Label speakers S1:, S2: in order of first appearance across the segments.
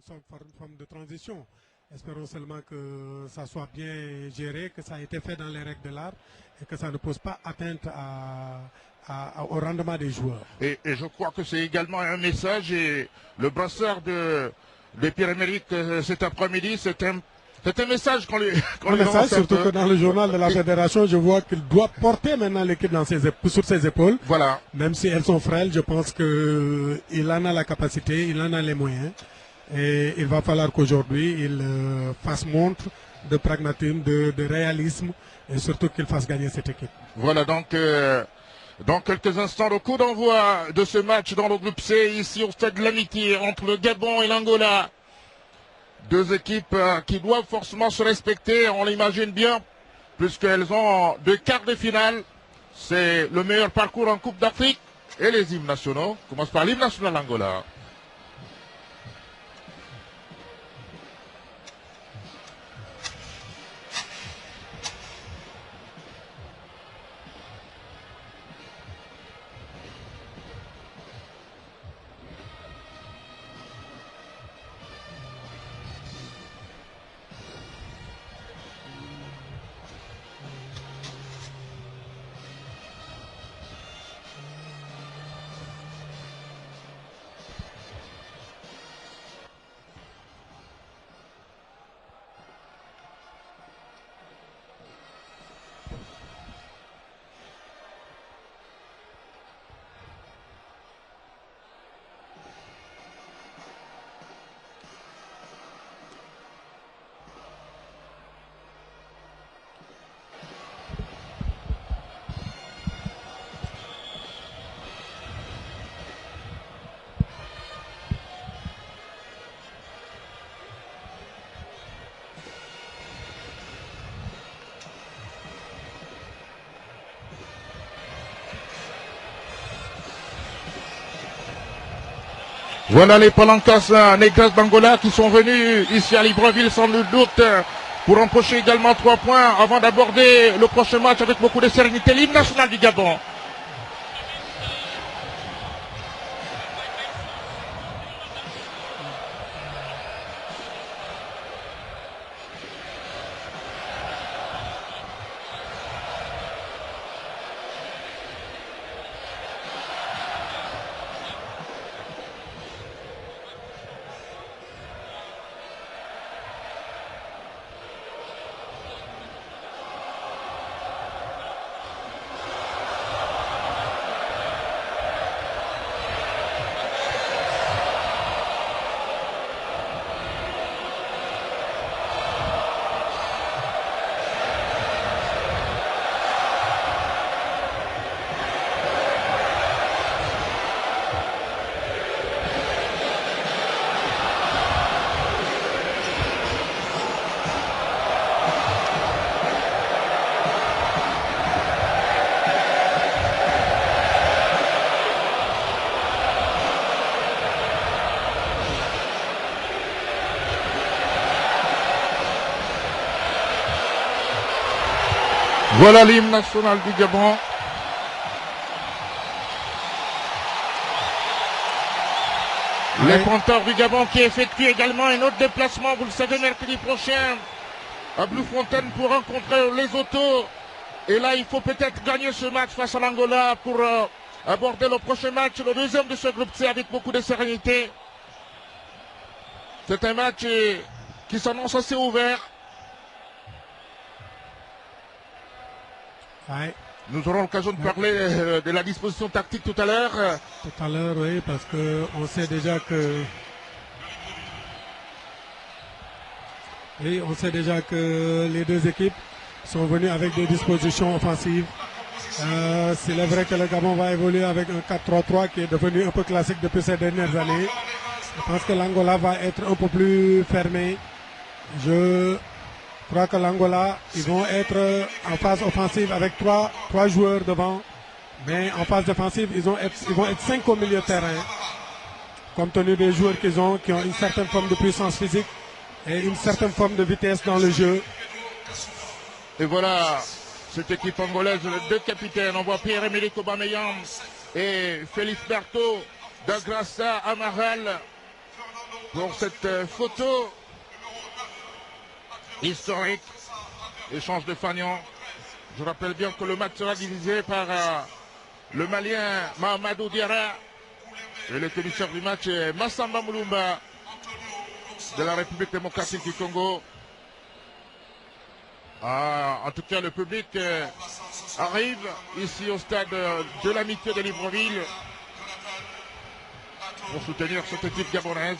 S1: une forme de transition. Espérons seulement que ça soit bien géré, que ça a été fait dans les règles de l'art et que ça ne pose pas atteinte au rendement des joueurs.
S2: Et je crois que c'est également un message, et le brasseur de Pierre-Emerick cet après-midi, c'est un message qu'on lui
S1: lance. Surtout que dans le journal de la fédération, je vois qu'il doit porter maintenant l'équipe sur ses épaules.
S2: Voilà.
S1: Même si elles sont frêles, je pense qu'il en a la capacité, il en a les moyens. Et il va falloir qu'aujourd'hui, il fasse montre de pragmatisme, de réalisme, et surtout qu'il fasse gagner cette équipe.
S2: Voilà, donc dans quelques instants, le coup d'envoi de ce match dans le groupe C, ici au stade de l'Amitié, entre le Gabon et l'Angola. Deux équipes qui doivent forcément se respecter, on l'imagine bien, puisqu'elles ont 2 quarts de finale. C'est le meilleur parcours en Coupe d'Afrique. Et les hymnes nationaux, on commence par l'hymne national Angola. Voilà les Palancas Negras d'Angola qui sont venus ici à Libreville sans nul doute pour empocher également 3 points avant d'aborder le prochain match avec beaucoup de sérénité. L'hymne national du Gabon. Voilà l'hymne national du Gabon. Les compteurs du Gabon qui effectuent également un autre déplacement, vous le savez, mercredi prochain à Bluefontaine pour rencontrer les autos. Et là, il faut peut-être gagner ce match face à l'Angola pour aborder le prochain match, le deuxième de ce groupe C avec beaucoup de sérénité. C'est un match qui s'annonce assez ouvert.
S1: Ouais.
S2: Nous aurons l'occasion de parler de la disposition tactique tout à l'heure.
S1: Tout à l'heure, oui, parce qu'on sait déjà que... Oui, on sait déjà que les deux équipes sont venues avec des dispositions offensives. C'est vrai que le Gabon va évoluer avec un 4-3-3 qui est devenu un peu classique depuis ces dernières années. Je pense que l'Angola va être un peu plus fermé. Je crois que l'Angola, ils vont être en phase offensive avec trois joueurs devant. Mais en phase défensive, ils vont être 5 au milieu de terrain. Compte tenu des joueurs qu'ils ont, qui ont une certaine forme de puissance physique et une certaine forme de vitesse dans le jeu.
S2: Et voilà, cette équipe angolaise, les deux capitaines. On voit Pierre-Emerick Aubameyang et Félix Berthaud, Dagrassa Amaral. pour cette photo historique. Échange de Fagnon. Je rappelle bien que le match sera divisé par le Malien Mahamadou Diarra et le commissaire du match est Massamba Moulumba de la République démocratique du Congo. En tout cas, le public arrive ici au stade de l'Amitié de Libreville pour soutenir cette équipe gabonaise.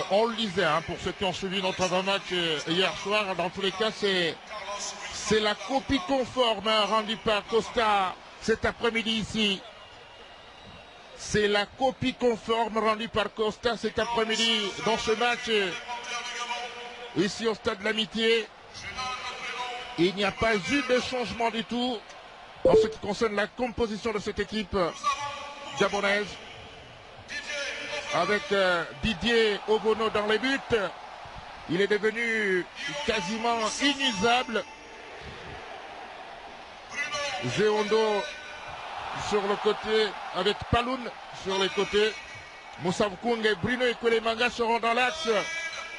S2: On le disait, hein, pour ceux qui ont suivi notre avant-match hier soir, dans tous les cas, c'est la copie conforme rendue par Costa cet après-midi ici. C'est la copie conforme rendue par Costa cet après-midi dans ce match ici au stade de l'Amitié. Il n'y a pas eu de changement du tout en ce qui concerne la composition de cette équipe gabonaise. Avec Didier Ogono dans les buts, il est devenu quasiment inusable. Zéondo sur le côté avec Paloun sur les côtés. Moussa Vkung et Bruno Ekwelemanga seront dans l'axe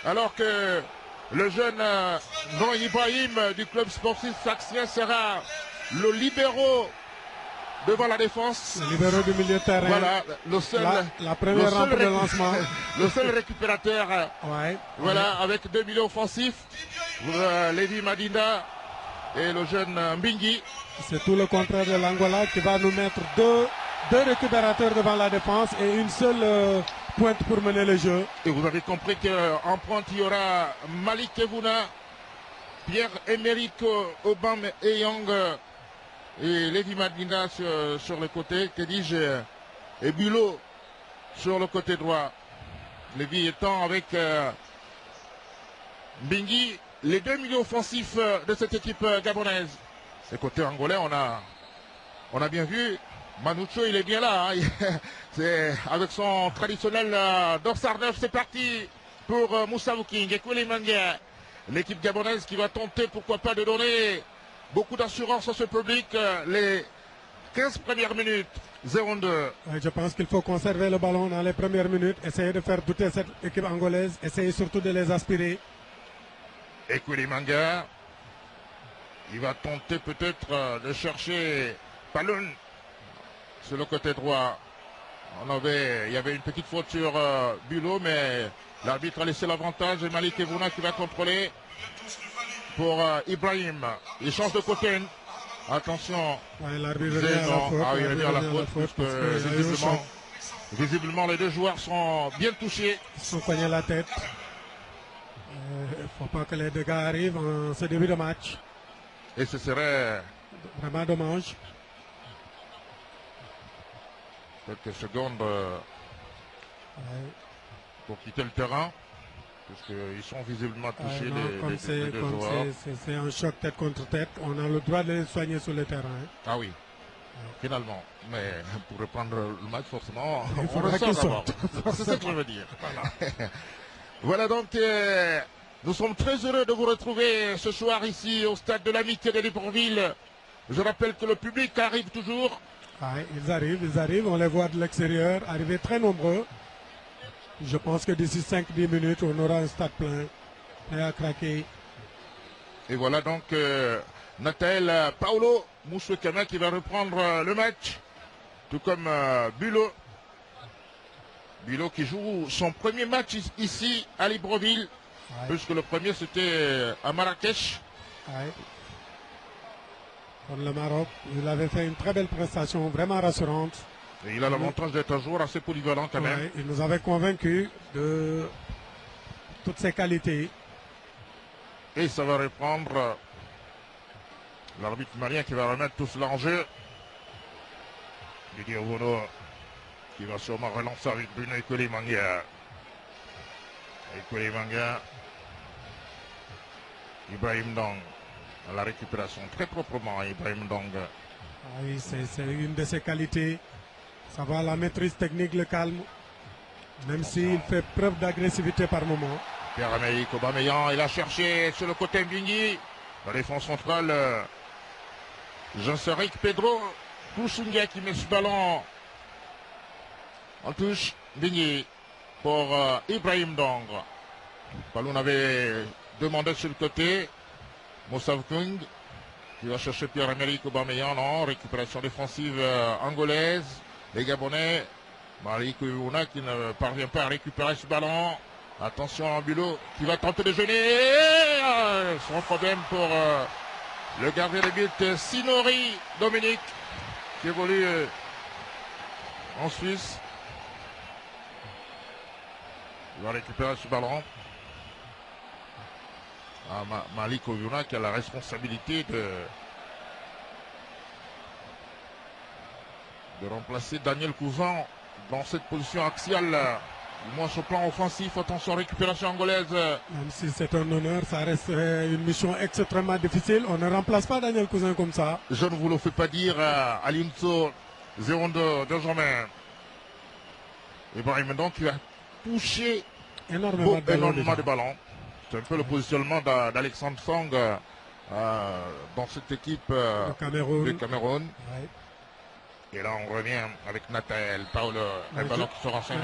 S2: alors que le jeune Grand Ibrahim du club sportif saxien sera le libéro devant la défense.
S1: Le libéro du milieu de terrain.
S2: Voilà, le seul,
S1: la première rampe de lancement.
S2: Le seul récupérateur.
S1: Ouais,
S2: voilà, avec 2 milieux offensifs. Lévi Madinda et le jeune Mbingi.
S1: C'est tout le contraire de l'Angola qui va nous mettre deux récupérateurs devant la défense et une seule pointe pour mener le jeu.
S2: Et vous avez compris qu'en pointe, il y aura Malik Evuna, Pierre-Emerick Obam Eyong et Lévi Madina sur le côté, que dis-je, et Bulot sur le côté droit. Lévi étant avec Mbingi, les 2 milieux offensifs de cette équipe gabonaise. Et côté angolais, on a bien vu, Manucho il est bien là, hein. C'est avec son traditionnel dorsal 9, c'est parti pour Moussa Vkung et Kwelemanga. L'équipe gabonaise qui va tenter, pourquoi pas, de donner beaucoup d'assurance à ce public. Les 15 premières minutes, 0-2.
S1: Je pense qu'il faut conserver le ballon dans les premières minutes, essayer de faire douter cette équipe angolaise, essayer surtout de les aspirer.
S2: Et Kwelemanga, il va tenter peut-être de chercher Paloun sur le côté droit. Il y avait une petite faute sur Bulot, mais l'arbitre a laissé l'avantage et Malik Evuna qui va contrôler pour Ibrahim. Il change de côté. Attention.
S1: Ouais, l'arbitre revient à la faute.
S2: Ah, il revient à la faute parce que visiblement les deux joueurs sont bien touchés.
S1: Ils sont cognés la tête. Il ne faut pas que les dégâts arrivent en ce début de match.
S2: Et ce serait
S1: vraiment dommage.
S2: Quelques secondes pour quitter le terrain, parce qu'ils sont visiblement touchés. Les deux joueurs.
S1: C'est un choc tête contre tête, on a le droit de les soigner sur le terrain.
S2: Ah oui, finalement. Mais pour reprendre le match, forcément,
S1: il
S2: on ressort d'abord. C'est ça que je veux dire. Voilà, voilà donc, nous sommes très heureux de vous retrouver ce soir ici au stade de l'Amitié de Libreville. Je rappelle que le public arrive toujours.
S1: Ouais, ils arrivent, on les voit de l'extérieur, arriver très nombreux. Je pense que d'ici 5-10 minutes, on aura un stade plein, prêt à craquer.
S2: Et voilà donc Nathael Paolo Moussouekama qui va reprendre le match, tout comme Bulot. Bulot qui joue son premier match ici à Libreville, puisque le premier c'était à Marrakech.
S1: Ouais. Contre le Maroc, il avait fait une très belle prestation, vraiment rassurante.
S2: Et il a l'avantage d'être un joueur assez polyvalent quand même.
S1: Il nous avait convaincus de toutes ses qualités.
S2: Et ça va reprendre l'arbitre malien qui va remettre tout cela en jeu. Didier Ogono qui va sûrement relancer avec Bruno Ekwelemanga. Ekwelemanga, Ibrahim Dong. À la récupération très proprement, Ibrahim Dong.
S1: Oui, c'est une de ses qualités. Ça va, la maîtrise technique, le calme. Même s'il fait preuve d'agressivité par moment.
S2: Pierre-Emerick Aubameyang, il a cherché sur le côté Mbingi. La défense centrale, Jean-Séric Pedro Kousunga qui met ce ballon En touche, Bigny pour Ibrahim Dong. Paloun avait demandé sur le côté. Moussa Kung qui va chercher Pierre-Emerick Aubameyang. Non, récupération défensive angolaise. Les Gabonais. Malik Ouna qui ne parvient pas à récupérer ce ballon. Attention à Bulot qui va tenter de gêner. Sans problème pour le gardien de but Sinori Dominique qui évolue en Suisse. Il va récupérer ce ballon. Malik Ouna qui a la responsabilité de remplacer Daniel Cousin dans cette position axiale, du moins sur le plan offensif. Attention, récupération angolaise.
S1: Même si c'est un honneur, ça reste une mission extrêmement difficile. On ne remplace pas Daniel Cousin comme ça.
S2: Je ne vous le fais pas dire, Alimso 0-2 de Germain. Ibrahim donc qui va toucher
S1: énormément
S2: de ballons. C'est un peu le positionnement d'Alexandre Song dans cette équipe du Cameroun.
S1: Ouais.
S2: Et là, on revient avec Nathael, Paolo, un ballon qui sera en 5,50 m.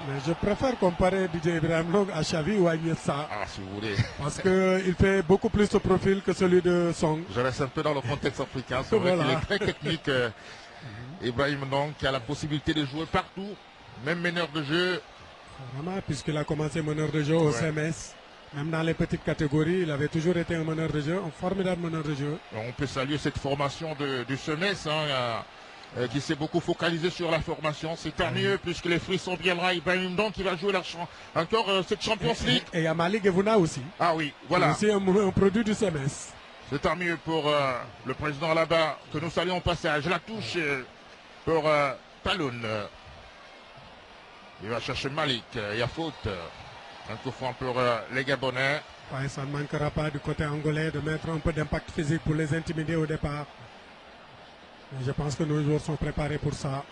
S1: Mais je préfère comparer DJ Ibrahim Long à Xavi ou à Iniesta.
S2: Ah, si vous voulez.
S1: Parce qu'il fait beaucoup plus de profil que celui de Song.
S2: Je reste un peu dans le contexte africain. C'est vrai qu'il est très technique. Ibrahim Long qui a la possibilité de jouer partout, même meneur de jeu.
S1: Vraiment, puisqu'il a commencé meneur de jeu au CMS. Même dans les petites catégories, il avait toujours été un meneur de jeu, un formidable meneur de jeu.
S2: On peut saluer cette formation du CMS. Qui s'est beaucoup focalisé sur la formation. C'est tant mieux puisque les fruits sont bien là. Ibrahim donc qui va jouer encore cette Champions League.
S1: Et il y a Malik Evuna aussi.
S2: Ah oui, voilà.
S1: C'est aussi un produit du CMS.
S2: C'est tant mieux pour le président là-bas que nous saluons au passage. La touche pour Paloun. Il va chercher Malik. Il y a faute. Un coup franc pour les Gabonais.
S1: Ouais, ça ne manquera pas du côté angolais de mettre un peu d'impact physique pour les intimider au départ. Je pense que nos joueurs sont préparés pour ça.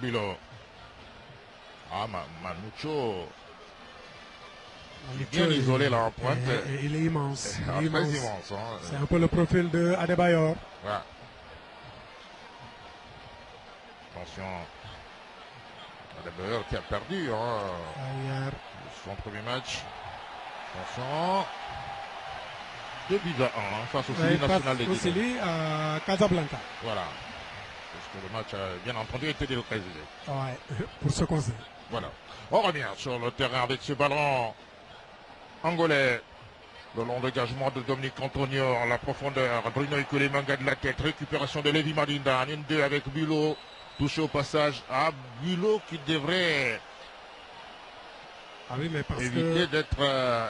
S2: Bilo. Ah, Manucho. Bien isolé là en pointe.
S1: Et il est immense.
S2: Très immense. Hein.
S1: C'est un peu le profil de Adebayor.
S2: Voilà. Attention. Adebayor qui a perdu son premier match. Attention. 2 buts à 1 face au Sili national de
S1: Guinée. À Casablanca.
S2: Voilà. Parce que le match a bien entendu été délocalisé.
S1: Ouais, pour ce conseil.
S2: Voilà. On revient sur le terrain avec ce ballon angolais. Le long dégagement de Dominique Antonio en la profondeur. Bruno Ikulemanga de la tête. Récupération de Lévi Madinda. 1-2 avec Bulot. Touché au passage à Bulot qui devrait éviter d'être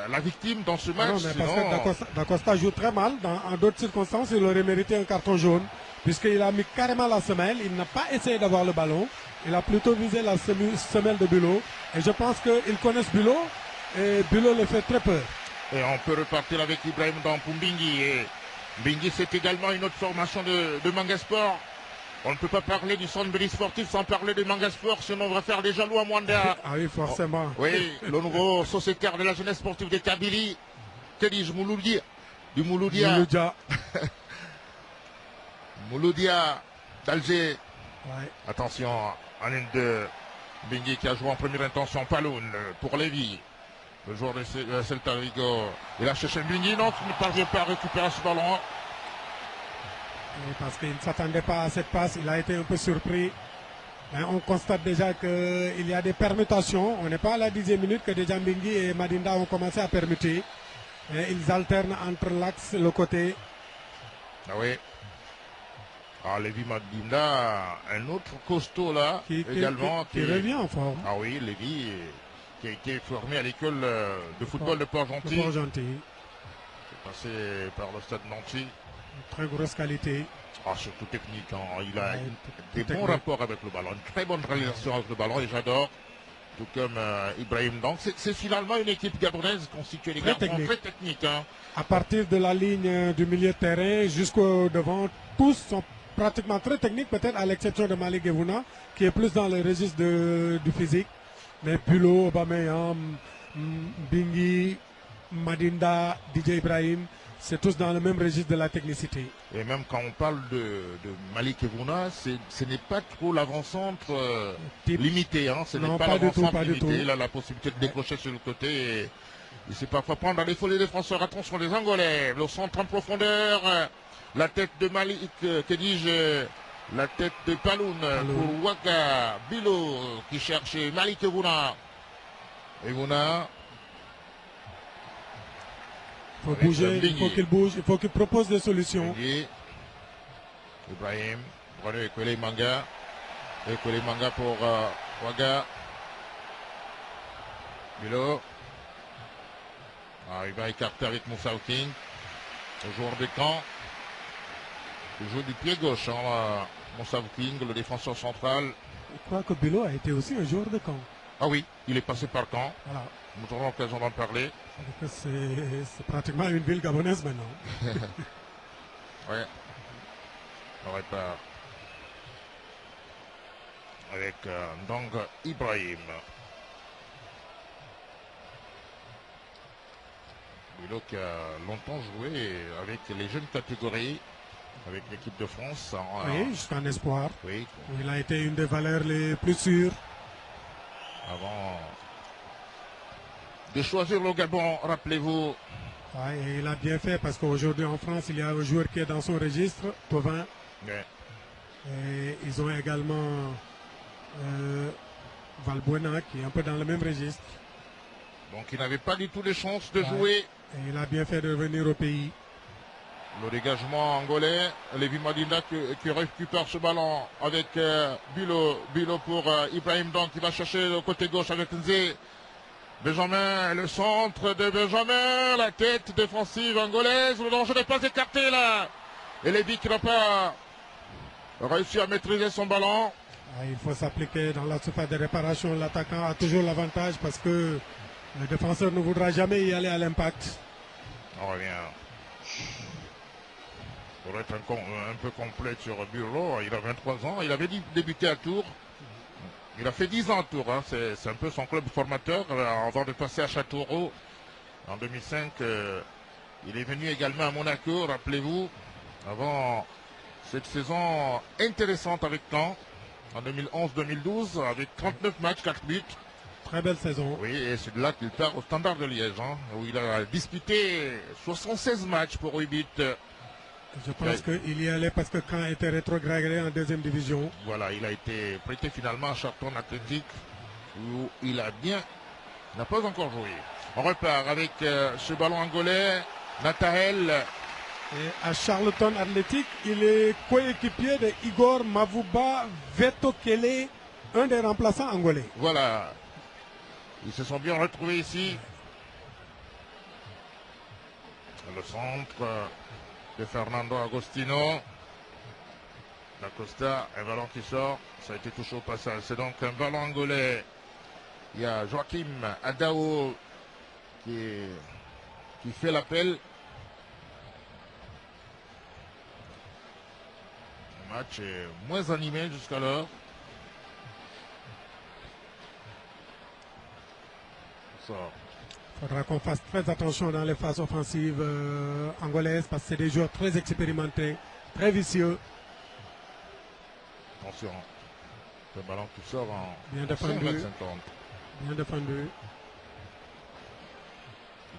S2: la victime dans ce match.
S1: Non, mais parce que Dacosta joue très mal. En d'autres circonstances, il aurait mérité un carton jaune. Puisqu'il a mis carrément la semelle. Il n'a pas essayé d'avoir le ballon. Il a plutôt visé la semelle de Bulot. Et je pense qu'ils connaissent Bulot. Et Bulot le fait très peur.
S2: Et on peut repartir avec Ibrahim dans Mbingui. Et Mbingui, c'est également une autre formation de Manga Sport. On ne peut pas parler du centre sportif sans parler de Manga Sport, sinon on va faire des jaloux à Mwanda.
S1: Ah oui, forcément.
S2: Oui, le nouveau sociétaire de la jeunesse sportive de Kabylie. Que dis-je, Mouloudia. Du Mouloudia. Mouloudia d'Alger.
S1: Ouais.
S2: Attention, en 1-2. Bingui qui a joué en première intention. Paloun pour Lévy. Le joueur de Celta Vigo. Il a cherché Bingui, non, qui ne parvient pas à récupérer ce ballon.
S1: Parce qu'il ne s'attendait pas à cette passe, il a été un peu surpris. Mais on constate déjà qu'il y a des permutations. On n'est pas à la 10e minute que déjà Mbingui et Madinda ont commencé à permuter. Et ils alternent entre l'axe et le côté.
S2: Ah oui. Ah, Lévy Madinda, un autre costaud là, également.
S1: Qui revient en forme.
S2: Ah oui, Lévy, qui a été formé à l'école de football de Port-Gentil. C'est passé par le stade Nancy.
S1: Très grosse qualité.
S2: Ah, surtout technique. Hein. Il a des bons rapports avec le ballon. Une très bonne réalisation avec le ballon et j'adore. Tout comme Ibrahim. Donc c'est finalement une équipe gabonaise constituée des garçons très techniques. Hein.
S1: À partir de la ligne du milieu de terrain jusqu'au devant, tous sont pratiquement très techniques, peut-être à l'exception de Malik Evuna, qui est plus dans le registre du physique. Mais Bulot, Aubameyang, Bingui, Madinda, DJ Ibrahim. c'est tous dans le même registre de la technicité.
S2: Et même quand on parle de Malik Evouna, ce n'est pas trop l'avant-centre limité. Hein. Ce n'est pas l'avant-centre limité. Il a la possibilité de décrocher sur le côté. Et il sait parfois prendre à défaut les défenseurs. Attention les Angolais. Le centre en profondeur. La tête de Malik, que dis-je, la tête de Paloun pour Waka Bilo qui cherche Malik Evouna. Evouna.
S1: Il faut bouger, il faut qu'il bouge, il faut qu'il propose des solutions.
S2: Ibrahim, Bruno Ekwele Manga. Ekwele Manga pour Waga. Bilo. Il va écarter avec Moussa King. Le joueur de camp. Il joue du pied gauche, hein, Moussa King, le défenseur central.
S1: Je crois que Bilo a été aussi un joueur de camp.
S2: Ah oui, il est passé par Caen.
S1: Voilà.
S2: Nous aurons l'occasion d'en parler.
S1: C'est pratiquement une ville gabonaise maintenant.
S2: Oui. On répare. Avec Ndong Ibrahim. Bilo qui a longtemps joué avec les jeunes catégories, avec l'équipe de France.
S1: Oui, jusqu'en espoir.
S2: Oui.
S1: Il a été une des valeurs les plus sûres.
S2: Avant de choisir le Gabon, rappelez-vous.
S1: Ouais, et il a bien fait parce qu'aujourd'hui en France, il y a un joueur qui est dans son registre, Tovin.
S2: Ouais.
S1: Et ils ont également Valbuena qui est un peu dans le même registre.
S2: Donc il n'avait pas du tout les chances de jouer.
S1: Et il a bien fait de revenir au pays.
S2: Le dégagement angolais, Lévi Madinda qui récupère ce ballon avec Bilo pour Ibrahim, donc il va chercher le côté gauche avec Nzé. Benjamin, le centre de Benjamin, la tête défensive angolaise, le danger n'est pas écarté là. Et Lévi qui n'a pas réussi à maîtriser son ballon.
S1: Il faut s'appliquer dans la surface de réparation. L'attaquant a toujours l'avantage parce que le défenseur ne voudra jamais y aller à l'impact.
S2: On revient. Pour être un peu complet sur Burlo, il a 23 ans, il avait débuté à Tours. Il a fait 10 ans à Tours, hein. C'est un peu son club formateur avant de passer à Châteauroux. En 2005, il est venu également à Monaco, rappelez-vous, avant cette saison intéressante avec Caen, en 2011-2012, avec 39 matchs, 4 buts.
S1: Très belle saison.
S2: Oui, et c'est de là qu'il perd au Standard de Liège, hein, où il a disputé 76 matchs pour 8 buts.
S1: Je pense qu'il y allait parce que Caen était rétrogradé en deuxième division.
S2: Voilà, il a été prêté finalement à Charlton Athletic, où il n'a pas encore joué. On repart avec ce ballon angolais, Nathael.
S1: Et à Charlton Athletic, il est coéquipier de Igor Mavuba Vetokele, un des remplaçants angolais.
S2: Voilà, ils se sont bien retrouvés ici. Le centre de Fernando Agostino. Da Costa, un ballon qui sort, ça a été touché au passage. C'est donc un ballon angolais. Il y a Joachim Adao qui fait l'appel. Le match est moins animé jusqu'alors.
S1: Il faudra qu'on fasse très attention dans les phases offensives angolaises parce que c'est des joueurs très expérimentés, très vicieux.
S2: Attention, le ballon qui sort en
S1: bien défendu.
S2: 50.
S1: Bien défendu.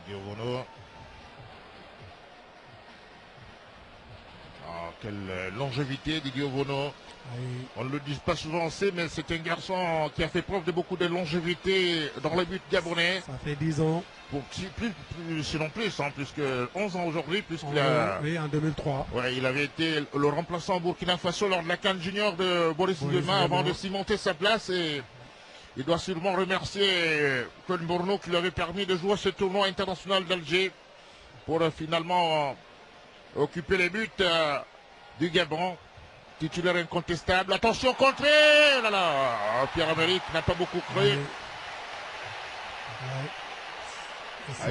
S2: Didier Vono. Quelle longévité Didier Vono.
S1: Oui.
S2: On ne le dit pas souvent assez, mais c'est un garçon qui a fait preuve de beaucoup de longévité dans les buts gabonais.
S1: Ça fait 10 ans.
S2: Pour sinon plus, hein, plus que 11 ans aujourd'hui, puisqu'il a...
S1: Oui, en 2003.
S2: Ouais, il avait été le remplaçant au Burkina Faso lors de la CAN Junior de Boris Nguema avant de cimenter sa place. Et il doit sûrement remercier Colin Bourneau qui lui avait permis de jouer ce tournoi international d'Alger pour finalement occuper les buts du Gabon. Titulaire incontestable. Attention, contré! Oh là là, Pierre-Emerick n'a pas beaucoup cru.
S1: Oui.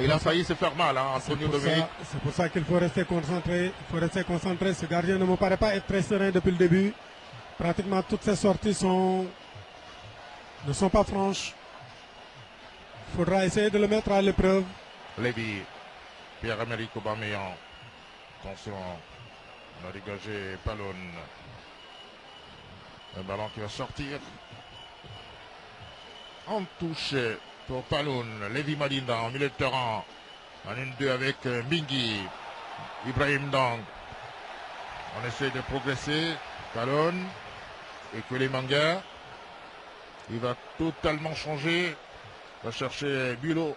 S2: Il a failli se faire mal, hein, Antonio Dominique.
S1: C'est pour ça qu'il faut rester concentré. Il faut rester concentré. Ce gardien ne me paraît pas être très serein depuis le début. Pratiquement toutes ses sorties ne sont pas franches. Il faudra essayer de le mettre à l'épreuve.
S2: Lévy, Pierre-Emerick Aubameyang. Attention, on a dégagé Palon. Un ballon qui va sortir. En touche pour Palon. Lévi Madinda en milieu de terrain. En 1-2 avec Mbingi. Ibrahim Dang. On essaie de progresser. Palon. Et que les mangas. Il va totalement changer. Il va chercher Bilo.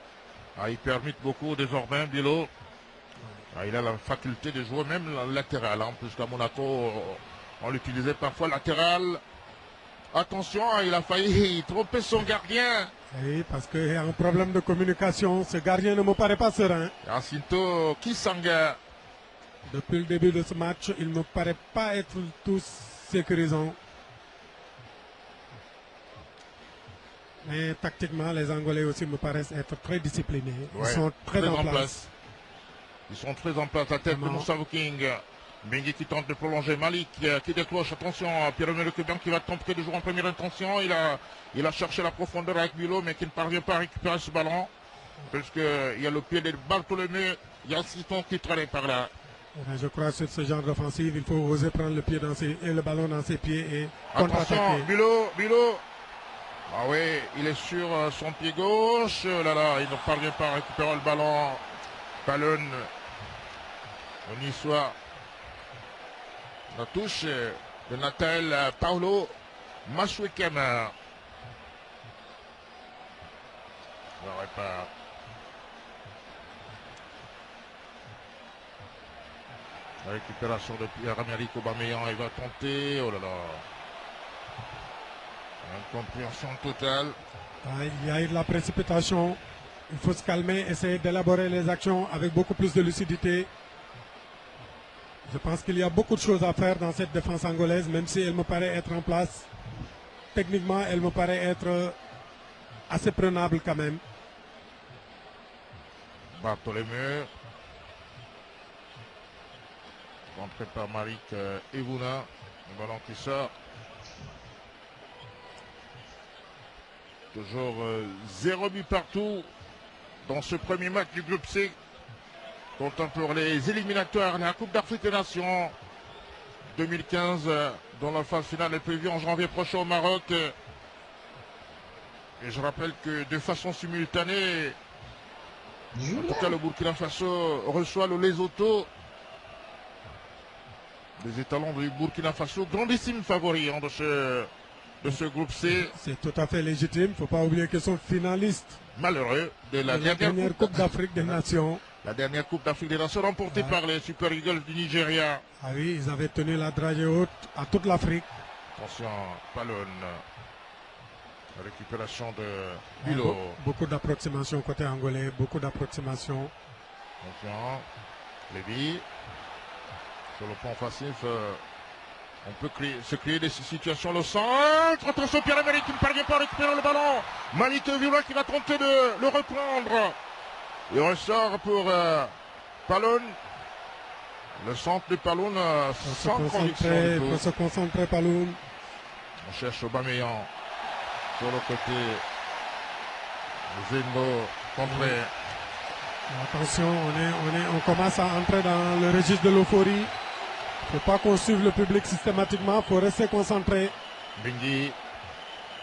S2: Il permet beaucoup désormais, Bilo. Il a la faculté de jouer même latéral. Puisqu'à Monaco, on l'utilisait parfois latéral. Attention, il a failli tromper son gardien.
S1: Oui, parce qu'il y a un problème de communication. Ce gardien ne me paraît pas serein.
S2: Jacinto Kisanga.
S1: Depuis le début de ce match, il ne me paraît pas être tout sécurisant. Mais tactiquement, les Angolais aussi me paraissent être très disciplinés. Ils sont très en place.
S2: Ils sont très en place. La tête de Moussa King. Bengi qui tente de prolonger. Malik qui décroche. Attention, Pierre-Emile Cuban qui va tenter de jouer en première intention. Il a cherché la profondeur avec Bilo, mais qui ne parvient pas à récupérer ce ballon. Parce qu'il y a le pied de Bartholomé. Il y a Siton qui traîne par là.
S1: Je crois que sur ce genre d'offensive, il faut oser prendre le pied et le ballon dans ses pieds et contre-attaquer.
S2: Attention, Bilo. Ah oui, il est sur son pied gauche. Là, il ne parvient pas à récupérer le ballon. Palon. Le Niçois. La touche de Nathanaël Paulo Maswekema. Le répare. La récupération de Pierre-Emerick Aubameyang. Il va tenter. Oh là là. Incompréhension totale.
S1: Il y a eu de la précipitation. Il faut se calmer, essayer d'élaborer les actions avec beaucoup plus de lucidité. Je pense qu'il y a beaucoup de choses à faire dans cette défense angolaise, même si elle me paraît être en place. Techniquement, elle me paraît être assez prenable quand même.
S2: Bartholomé. Rentré par Malik Evuna. Le ballon qui sort. Toujours 0 but partout dans ce premier match du groupe C. Comptant pour les éliminatoires de la Coupe d'Afrique des Nations 2015, dont la phase finale est prévue en janvier prochain au Maroc. Et je rappelle que de façon simultanée, en tout cas le Burkina Faso reçoit le Lesotho. Les étalons du Burkina Faso, grandissime favori de ce groupe C.
S1: C'est tout à fait légitime. Il ne faut pas oublier qu'ils sont finalistes.
S2: Malheureux de la
S1: dernière Coupe d'Afrique des Nations.
S2: La dernière Coupe d'Afrique des Nations remportée par les Super Eagles du Nigeria.
S1: Ah oui, ils avaient tenu la dragée haute à toute l'Afrique.
S2: Attention, Palon. La récupération de Bilo.
S1: Beaucoup d'approximations côté angolais, beaucoup d'approximations.
S2: Attention, Lévi. Sur le plan offensif, on peut se créer des situations. Le centre, attention, Pierre-Emerick qui ne parvient pas à récupérer le ballon. Malik Evuna qui va tenter de le reprendre. Il ressort pour Palon. Le centre de Palon sans conviction.
S1: Il faut se concentrer, Palon.
S2: On cherche Aubameyang sur le côté. Zendo contré.
S1: Attention, on commence à entrer dans le registre de l'euphorie. Il ne faut pas qu'on suive le public systématiquement. Il faut rester concentré.
S2: Bengi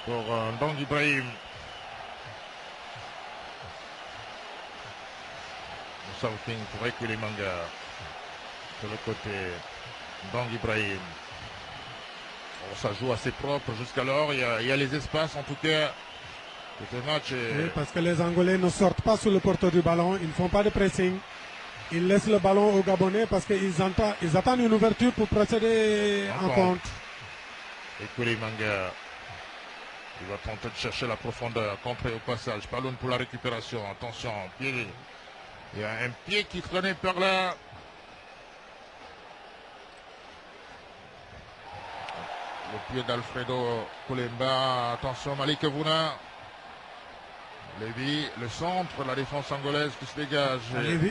S2: pour Ndong Ibrahim. Moussa pour éculer Manga. Sur le côté, Ndong Ibrahim. Bon, ça joue assez propre jusqu'alors. Il y a les espaces en tout cas. Ce match est...
S1: Oui, parce que les Angolais ne sortent pas sous le porteur du ballon. Ils ne font pas de pressing. Ils laissent le ballon aux Gabonais parce qu'ils attendent une ouverture pour procéder en compte.
S2: Écoulé Manga. Il va tenter de chercher la profondeur. Contré au passage. Palon pour la récupération. Attention, pied. Il y a un pied qui traînait par là. Le pied d'Alfredo Koulemba. Attention, Malik Evuna. Lévi, le centre, la défense angolaise qui se dégage.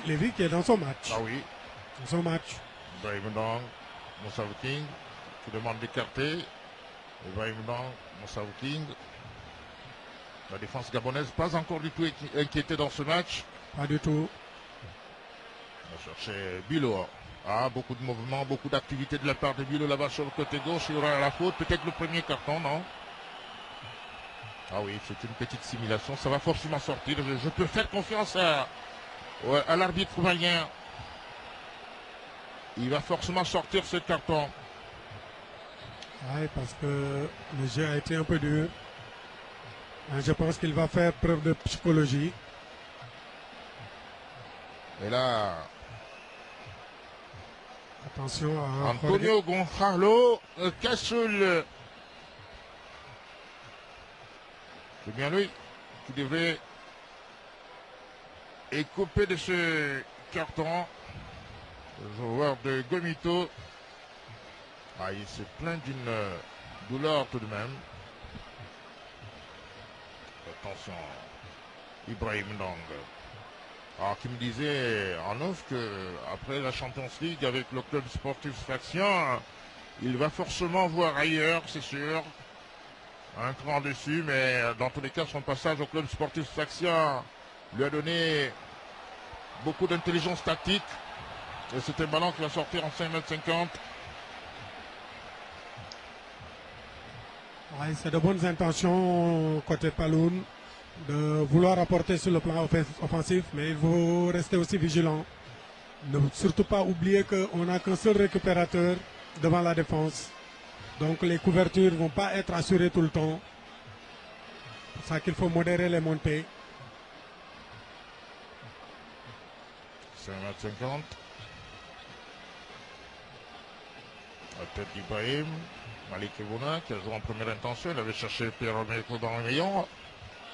S1: Lévi qui est dans son match.
S2: Ah oui.
S1: Dans son match.
S2: Ibrahim Ndong, Moussa King qui demande d'écarter. Ibrahim Ndong, Moussa King. La défense gabonaise pas encore du tout inquiétée dans ce match.
S1: Pas du tout.
S2: On va chercher Bilo. Ah, beaucoup de mouvements, beaucoup d'activité de la part de Bilo là-bas sur le côté gauche. Il y aura la faute, peut-être le premier carton, non? Ah oui, c'est une petite simulation, ça va forcément sortir. Je peux faire confiance à l'arbitre malien. Il va forcément sortir ce carton.
S1: Oui, parce que le jeu a été un peu dur. Je pense qu'il va faire preuve de psychologie.
S2: Et là,
S1: attention à
S2: Antonio Gonzalo Cassul. C'est bien lui qui devrait écoper de ce carton. Le joueur de Gomito. Ah, il se plaint d'une douleur tout de même. Attention, Ibrahim Ndong. Alors, qui me disait en off qu'après la Champions League avec le club sportif Sfaxien, il va forcément voir ailleurs, c'est sûr. Un cran dessus, mais dans tous les cas, son passage au club sportif Sfaxien lui a donné beaucoup d'intelligence tactique. Et c'est un ballon qui va sortir en 5,50 m.
S1: Oui, c'est de bonnes intentions côté Paloun de vouloir apporter sur le plan offensif, mais il faut rester aussi vigilant. Ne surtout pas oublier qu'on n'a qu'un seul récupérateur devant la défense. Donc les couvertures ne vont pas être assurées tout le temps. C'est pour ça qu'il faut modérer les montées.
S2: 5,50 m. La tête d'Ibrahim. Malik Evona qui a joué en première intention. Il avait cherché Pierre-Romero dans le rayon.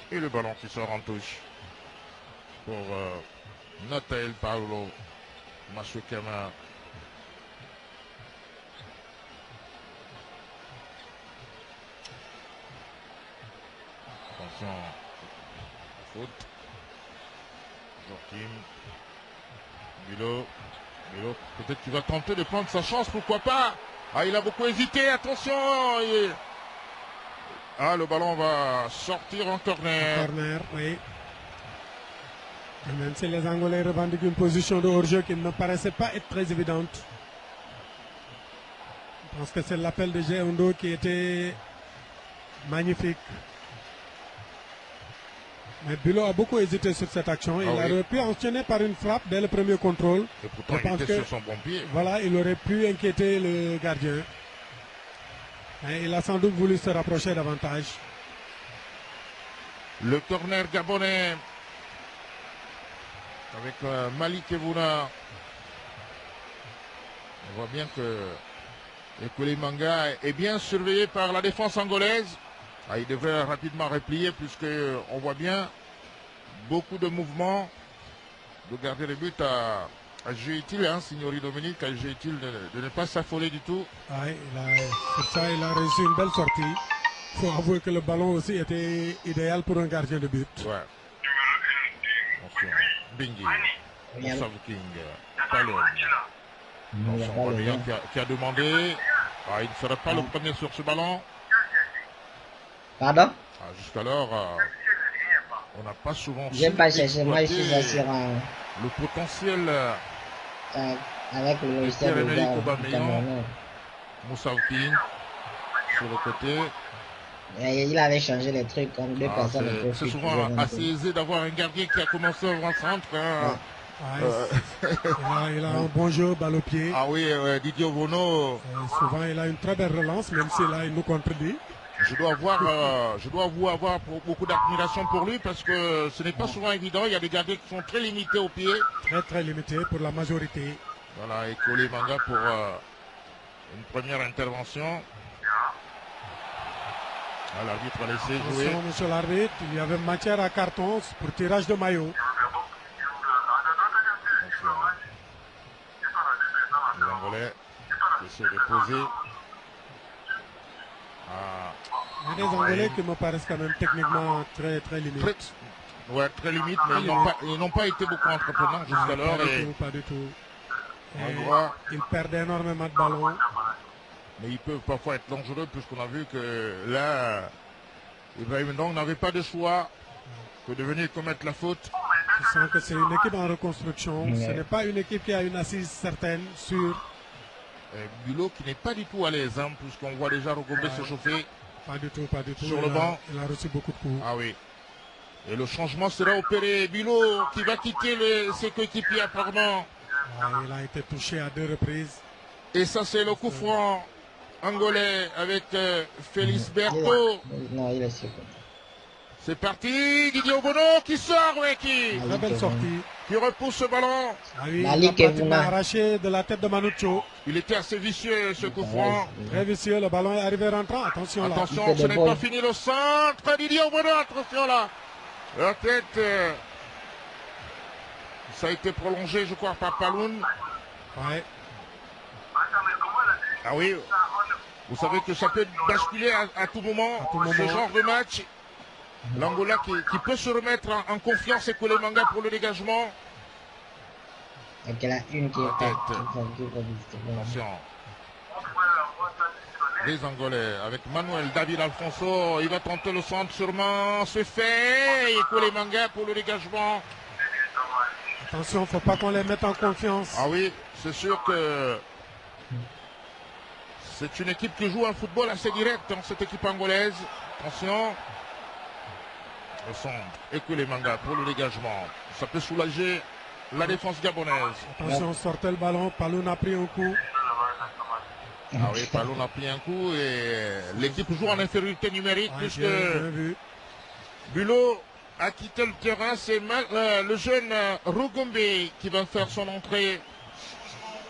S2: Et le ballon qui sort en touche pour Natael Paolo Masukama. Attention, faute. Joachim. Bilo, peut-être qu'il va tenter de prendre sa chance, pourquoi pas. Ah, il a beaucoup hésité, attention. Ah, le ballon va sortir en corner.
S1: Corner, oui. Et même si les Angolais revendiquent une position de hors-jeu qui ne me paraissait pas être très évidente. Je pense que c'est l'appel de Géondo qui était magnifique. Mais Bilo a beaucoup hésité sur cette action. Il aurait pu enchaîner par une frappe dès le premier contrôle.
S2: Et pourtant, il était sur son bon pied.
S1: Voilà, il aurait pu inquiéter le gardien. Mais il a sans doute voulu se rapprocher davantage.
S2: Le corner gabonais avec Malik Evuna. On voit bien que Ekole Manga est bien surveillé par la défense angolaise. Ah, il devrait rapidement replier puisqu'on voit bien beaucoup de mouvements. De garder le but à jeu utile, hein, Signori Dominique, à jeu utile de ne pas s'affoler du tout.
S1: Ouais, sur ça, il a réussi une belle sortie. Il faut avouer que le ballon aussi était idéal pour un gardien de but.
S2: Ouais. Attention, Bingi, Moussa King, Palon. Attention, qui a demandé. Ah, il ne serait pas le premier sur ce ballon.
S3: Pardon?
S2: Ah, jusqu'alors, on n'a pas souvent
S3: je vais pas chercher, moi je suis assuré.
S2: Le potentiel
S3: avec le logiciel de
S2: Moussa King sur le côté.
S3: Et il avait changé les trucs comme deux personnes.
S2: C'est souvent assez aisé d'avoir un gardien qui a commencé au grand centre. Hein.
S1: Il a un bon jeu, balle au pied.
S2: Ah oui, Didier Vono.
S1: Souvent, il a une très belle relance, même si là, il nous contredit.
S2: Je dois avoir beaucoup d'admiration pour lui parce que ce n'est pas souvent évident. Il y a des gardiens qui sont très limités au pied.
S1: Très très limités pour la majorité.
S2: Voilà, et Ekole Manga pour une première intervention. Ah, l'arbitre a laissé jouer.
S1: Monsieur l'arbitre, il y avait matière à carton pour tirage de maillot.
S2: Les Angolais essaient de poser.
S1: Il y a des Angolais qui me paraissent quand même techniquement très très limites.
S2: Très limite, mais ils n'ont pas été beaucoup entreprenants jusqu'alors.
S1: Pas du tout. Ils perdent énormément de ballons.
S2: Mais ils peuvent parfois être dangereux puisqu'on a vu que là, Ibrahim Ndong n'avait pas de choix que de venir commettre la faute.
S1: Je sens que c'est une équipe en reconstruction.
S3: Ouais.
S1: Ce n'est pas une équipe qui a une assise certaine sur.
S2: Bulot qui n'est pas du tout à l'aise, hein, puisqu'on voit déjà Rogombe se chauffer.
S1: Pas du tout, pas du tout.
S2: Sur le banc.
S1: Il a reçu beaucoup de coups.
S2: Ah oui. Et le changement sera opéré. Bulot qui va quitter ses coéquipiers apparemment.
S1: Il a été touché à 2 reprises.
S2: Et ça, c'est le coup franc angolais avec Félix Berto.
S3: Non, il est sûr.
S2: C'est parti. Didier Obono qui sort, ouais,
S1: Très belle sortie.
S2: qui repousse ce ballon.
S1: Ah oui, il
S3: Malik
S1: a pratiquement
S3: Evuna.
S1: arraché de la tête de Manucho.
S2: Il était assez vicieux, ce coup franc.
S1: Très vicieux, le ballon est arrivé rentrant. Attention là.
S2: Attention,
S3: Il fait
S2: ce
S3: des
S2: n'est pas
S3: balles.
S2: fini le centre. Didier Obono, attention là. La tête. Ça a été prolongé, je crois, par Paloun.
S1: Ouais.
S2: Ah oui. Vous savez que ça peut basculer à tout moment, ce genre de match. L'Angola qui peut se remettre en confiance et couler manga pour le dégagement.
S3: Donc, il a une qui est
S2: tête.
S3: Attention.
S2: Attention. Les Angolais avec Manuel David Alfonso. Il va tenter le centre sûrement. C'est fait. Et couler manga pour le dégagement.
S1: Attention, il ne faut pas qu'on les mette en confiance.
S2: Ah oui, c'est sûr que c'est une équipe qui joue un football assez direct, hein, cette équipe angolaise. Attention. Le centre et couler manga pour le dégagement. Ça peut soulager la défense gabonaise.
S1: Attention, sortez le ballon. Paloun a pris un coup.
S2: Ah oui, Paloun a pris un coup et l'équipe joue en infériorité numérique
S1: Ouais,
S2: puisque
S1: bien vu.
S2: Bulot a quitté le terrain. C'est le jeune Rugombe qui va faire son entrée.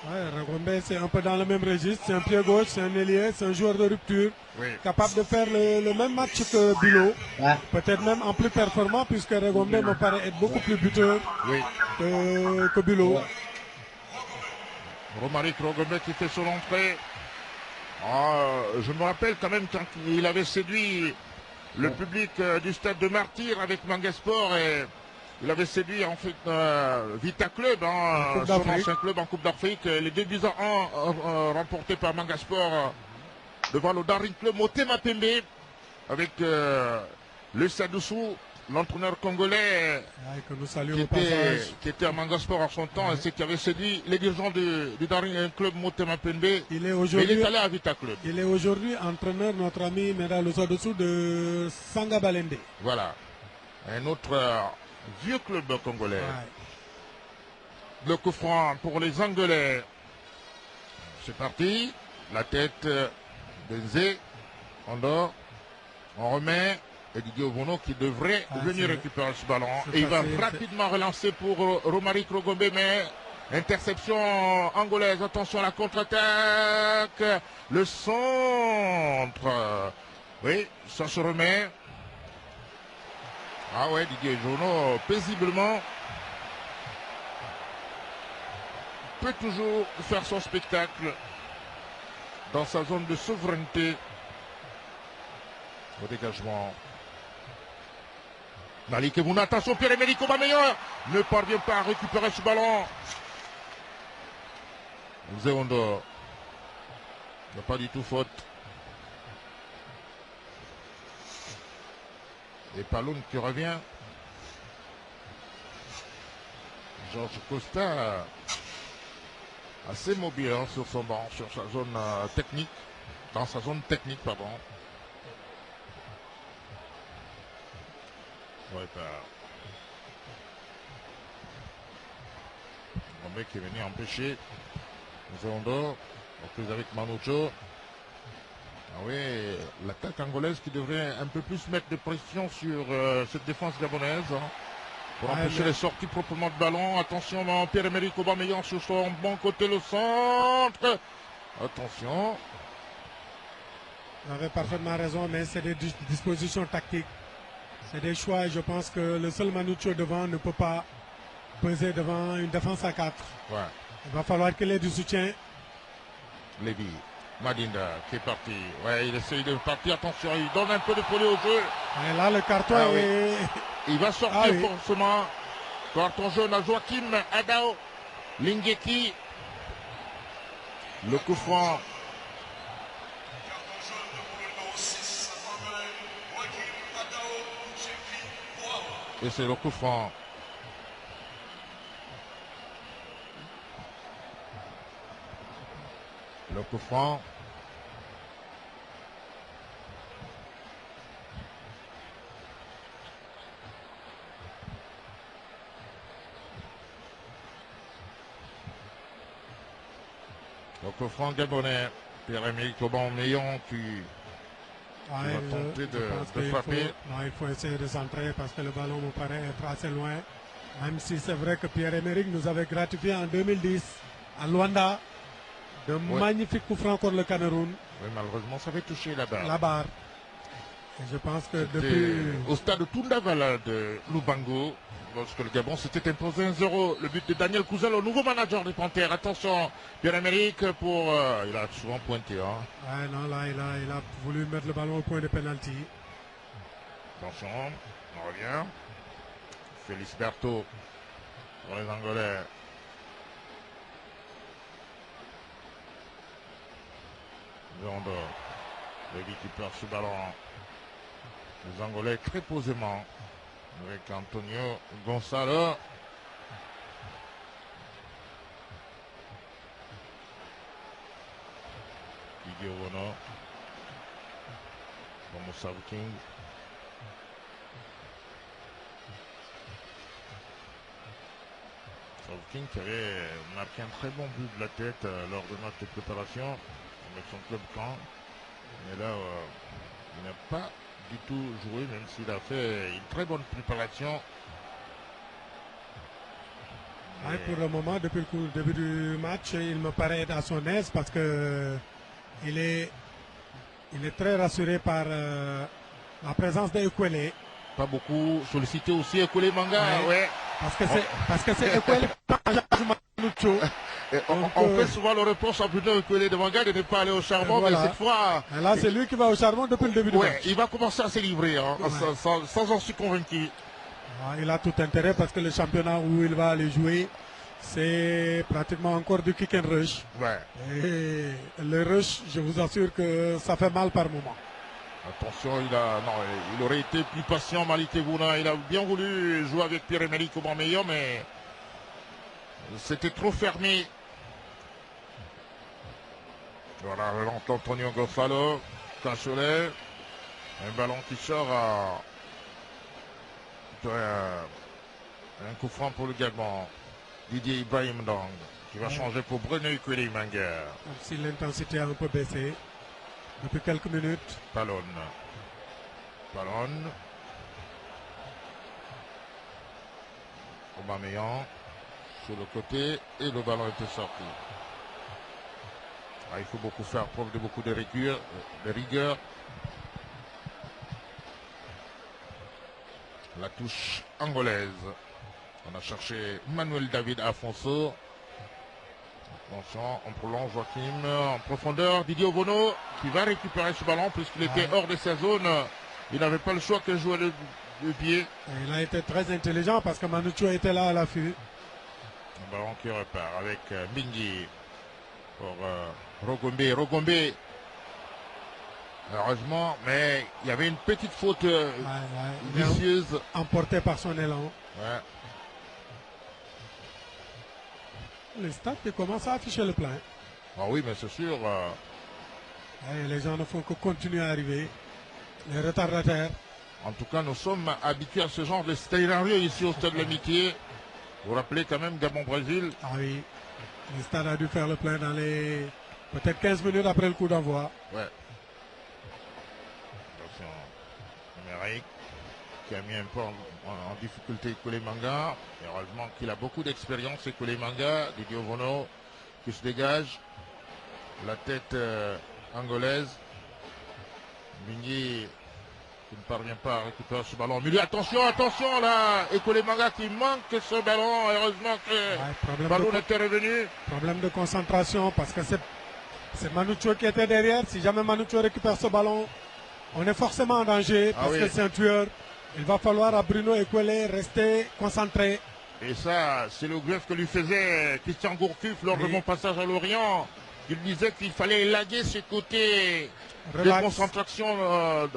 S1: Ouais, Ragombe, c'est un peu dans le même registre. C'est un pied gauche, c'est un ailier, c'est un joueur de rupture.
S2: Oui.
S1: Capable de faire le même match que Bulot.
S3: Ouais.
S1: Peut-être même en plus performant puisque Ragombe me paraît être beaucoup plus buteur
S2: Oui.
S1: que Bulot.
S2: Romaric Rugombe qui fait son entrée. Ah, je me rappelle quand même quand il avait séduit le public du stade de Martyr avec Mangasport et il avait séduit en fait Vita Club, hein, son ancien club en Coupe d'Afrique. Les 2-1 remportés par Mangasport devant le Daring Club Motema Pembe avec le Sadoussou, l'entraîneur congolais
S1: Que nous saluons au passage.
S2: qui était à Mangasport en son temps et c'est qui avait séduit les dirigeants du Daring Club Motema Pembe.
S1: Il est
S2: Mais il est
S1: aujourd'hui
S2: allé à Vita Club.
S1: il est aujourd'hui entraîneur, notre ami Meda Losadoussou de Sanga Balende.
S2: Voilà. Un autre vieux club congolais.
S1: Ouais.
S2: Le coup franc pour les Angolais. C'est parti. La tête de Nzé. On dort. On remet. Et Didier Obono qui devrait venir récupérer ce ballon. Et il va rapidement relancer pour Romaric Rugombe. Mais interception angolaise. Attention à la contre-attaque. Le centre. Oui, ça se remet. Ah ouais, Didier Obono, paisiblement, peut toujours faire son spectacle dans sa zone de souveraineté. Au dégagement. Malik Evuna, attention, Pierre-Emerick Aubameyang ne parvient pas à récupérer ce ballon. Zéondo, il n'y a pas du tout faute. Et Paloun qui revient. Georges Costa assez mobile hein, sur son banc, sur sa zone technique. Dans sa zone technique, pardon. Ouais, un mec qui est venu empêcher Zondo, en plus avec Manucho. Ah oui, l'attaque angolaise qui devrait un peu plus mettre de pression sur cette défense gabonaise hein, pour empêcher les sorties proprement de ballon. Attention, Pierre-Emerick Aubameyang sur son bon côté, le centre. Attention.
S1: Vous avez parfaitement raison, mais c'est des dispositions tactiques. C'est des choix et je pense que le seul Manucho devant ne peut pas peser devant une défense à 4.
S2: Ouais.
S1: Il va falloir qu'il ait du soutien.
S2: Lévy. Madinda qui est parti. Ouais, il essaye de partir. Attention, il donne un peu de folie au jeu.
S1: Et là, le carton est...
S2: Il va sortir forcément. Carton jaune à Joachim Adao. Lingeki. Le coup franc. Et c'est le coup franc Le coup franc. Le coup franc gabonais. Pierre-Emerick Aubameyang qui va tenter de frapper.
S1: Il faut essayer de centrer parce que le ballon me paraît être assez loin. Même si c'est vrai que Pierre-Emerick nous avait gratifié en 2010 à Luanda de magnifiques coups francs contre le Cameroun.
S2: Oui, malheureusement, ça avait touché la barre.
S1: La barre. Et je pense que depuis...
S2: Au stade Toundavala de Lubango, lorsque le Gabon s'était imposé 1-0, le but de Daniel Couzel, le nouveau manager des Panthères. Attention, Pierre-Emerick pour... il a souvent pointé. Hein.
S1: Ouais, non, là, il a voulu mettre le ballon au point de pénalty.
S2: Attention, on revient. Félix Berthaud pour les Angolais. Zondo, le goalkeeper sous ballon. Les Angolais très posément avec Antonio Gonçalo. Didier Owono. Moussa King. King qui avait marqué un très bon but de la tête lors de match de préparation avec son club Caen. Mais là, il n'a pas du tout joué, même s'il a fait une très bonne préparation.
S1: Ouais, pour le moment, depuis le début du match, il me paraît être à son aise parce que il est très rassuré par la présence d'Ekwele.
S2: Pas beaucoup sollicité aussi Ekwele Manga, ouais.
S1: Parce que c'est Ekwele Manucho.
S2: On fait souvent le reproche à Bruno Ekwele de Manga de ne pas aller au charbon, voilà. Mais cette fois...
S1: Et là, c'est lui qui va au charbon depuis le début du match.
S2: Il va commencer à se livrer, hein, sans en suis convaincu.
S1: Il a tout intérêt parce que le championnat où il va aller jouer, c'est pratiquement encore du kick and rush.
S2: Ouais.
S1: Et le rush, je vous assure que ça fait mal par moment.
S2: Attention, il aurait été plus patient, Malik Egouna. Il a bien voulu jouer avec Pierre-Emerick Aubameyang, mais c'était trop fermé. Voilà, Antonio Gonçalo, Cacholet. Un ballon qui sort à un coup franc pour le Gabon. Didier Ibrahim Dong, qui va changer pour Bruno Ekwele Manga.
S1: Même si l'intensité a un peu baissé depuis quelques minutes.
S2: Palon. Aubameyang sur le côté et le ballon était sorti. Il faut beaucoup faire preuve de beaucoup de rigueur. La touche angolaise. On a cherché Manuel David Afonso. Attention, on prolonge Joachim en profondeur. Didier Owono qui va récupérer ce ballon puisqu'il était hors de sa zone. Il n'avait pas le choix que jouer le pied.
S1: Et il a été très intelligent parce que Manucho était là à l'affût.
S2: Un ballon qui repart avec Mbingi pour Rogombe. Heureusement, mais il y avait une petite faute vicieuse.
S1: Emporté par son élan.
S2: Ouais.
S1: Le stade commence à afficher le plein.
S2: Ah oui, mais c'est sûr.
S1: Les gens ne font que continuer à arriver. Les retardataires.
S2: En tout cas, nous sommes habitués à ce genre de scénario ici au Stade de l'Amitié. Vous vous rappelez quand même Gabon-Brésil?
S1: Ah oui. Le stade a dû faire le plein dans les... peut-être 15 minutes après le coup d'envoi.
S2: Ouais. Attention. Amérique qui a mis un peu en difficulté Ekwele Manga. Et heureusement qu'il a beaucoup d'expérience, Ekwele Manga. Didier Owono qui se dégage. La tête angolaise. Mbingi qui ne parvient pas à récupérer ce ballon au milieu. Attention là, Ekwele Manga qui manque ce ballon. Heureusement que le ballon était revenu.
S1: Problème de concentration parce que c'est Manucho qui était derrière. Si jamais Manucho récupère ce ballon, on est forcément en danger parce que c'est un tueur. Il va falloir à Bruno Ekwele rester concentré.
S2: Et ça, c'est le greffe que lui faisait Christian Gourcuff lors de mon passage à Lorient. Il disait qu'il fallait élaguer ses côtés de concentration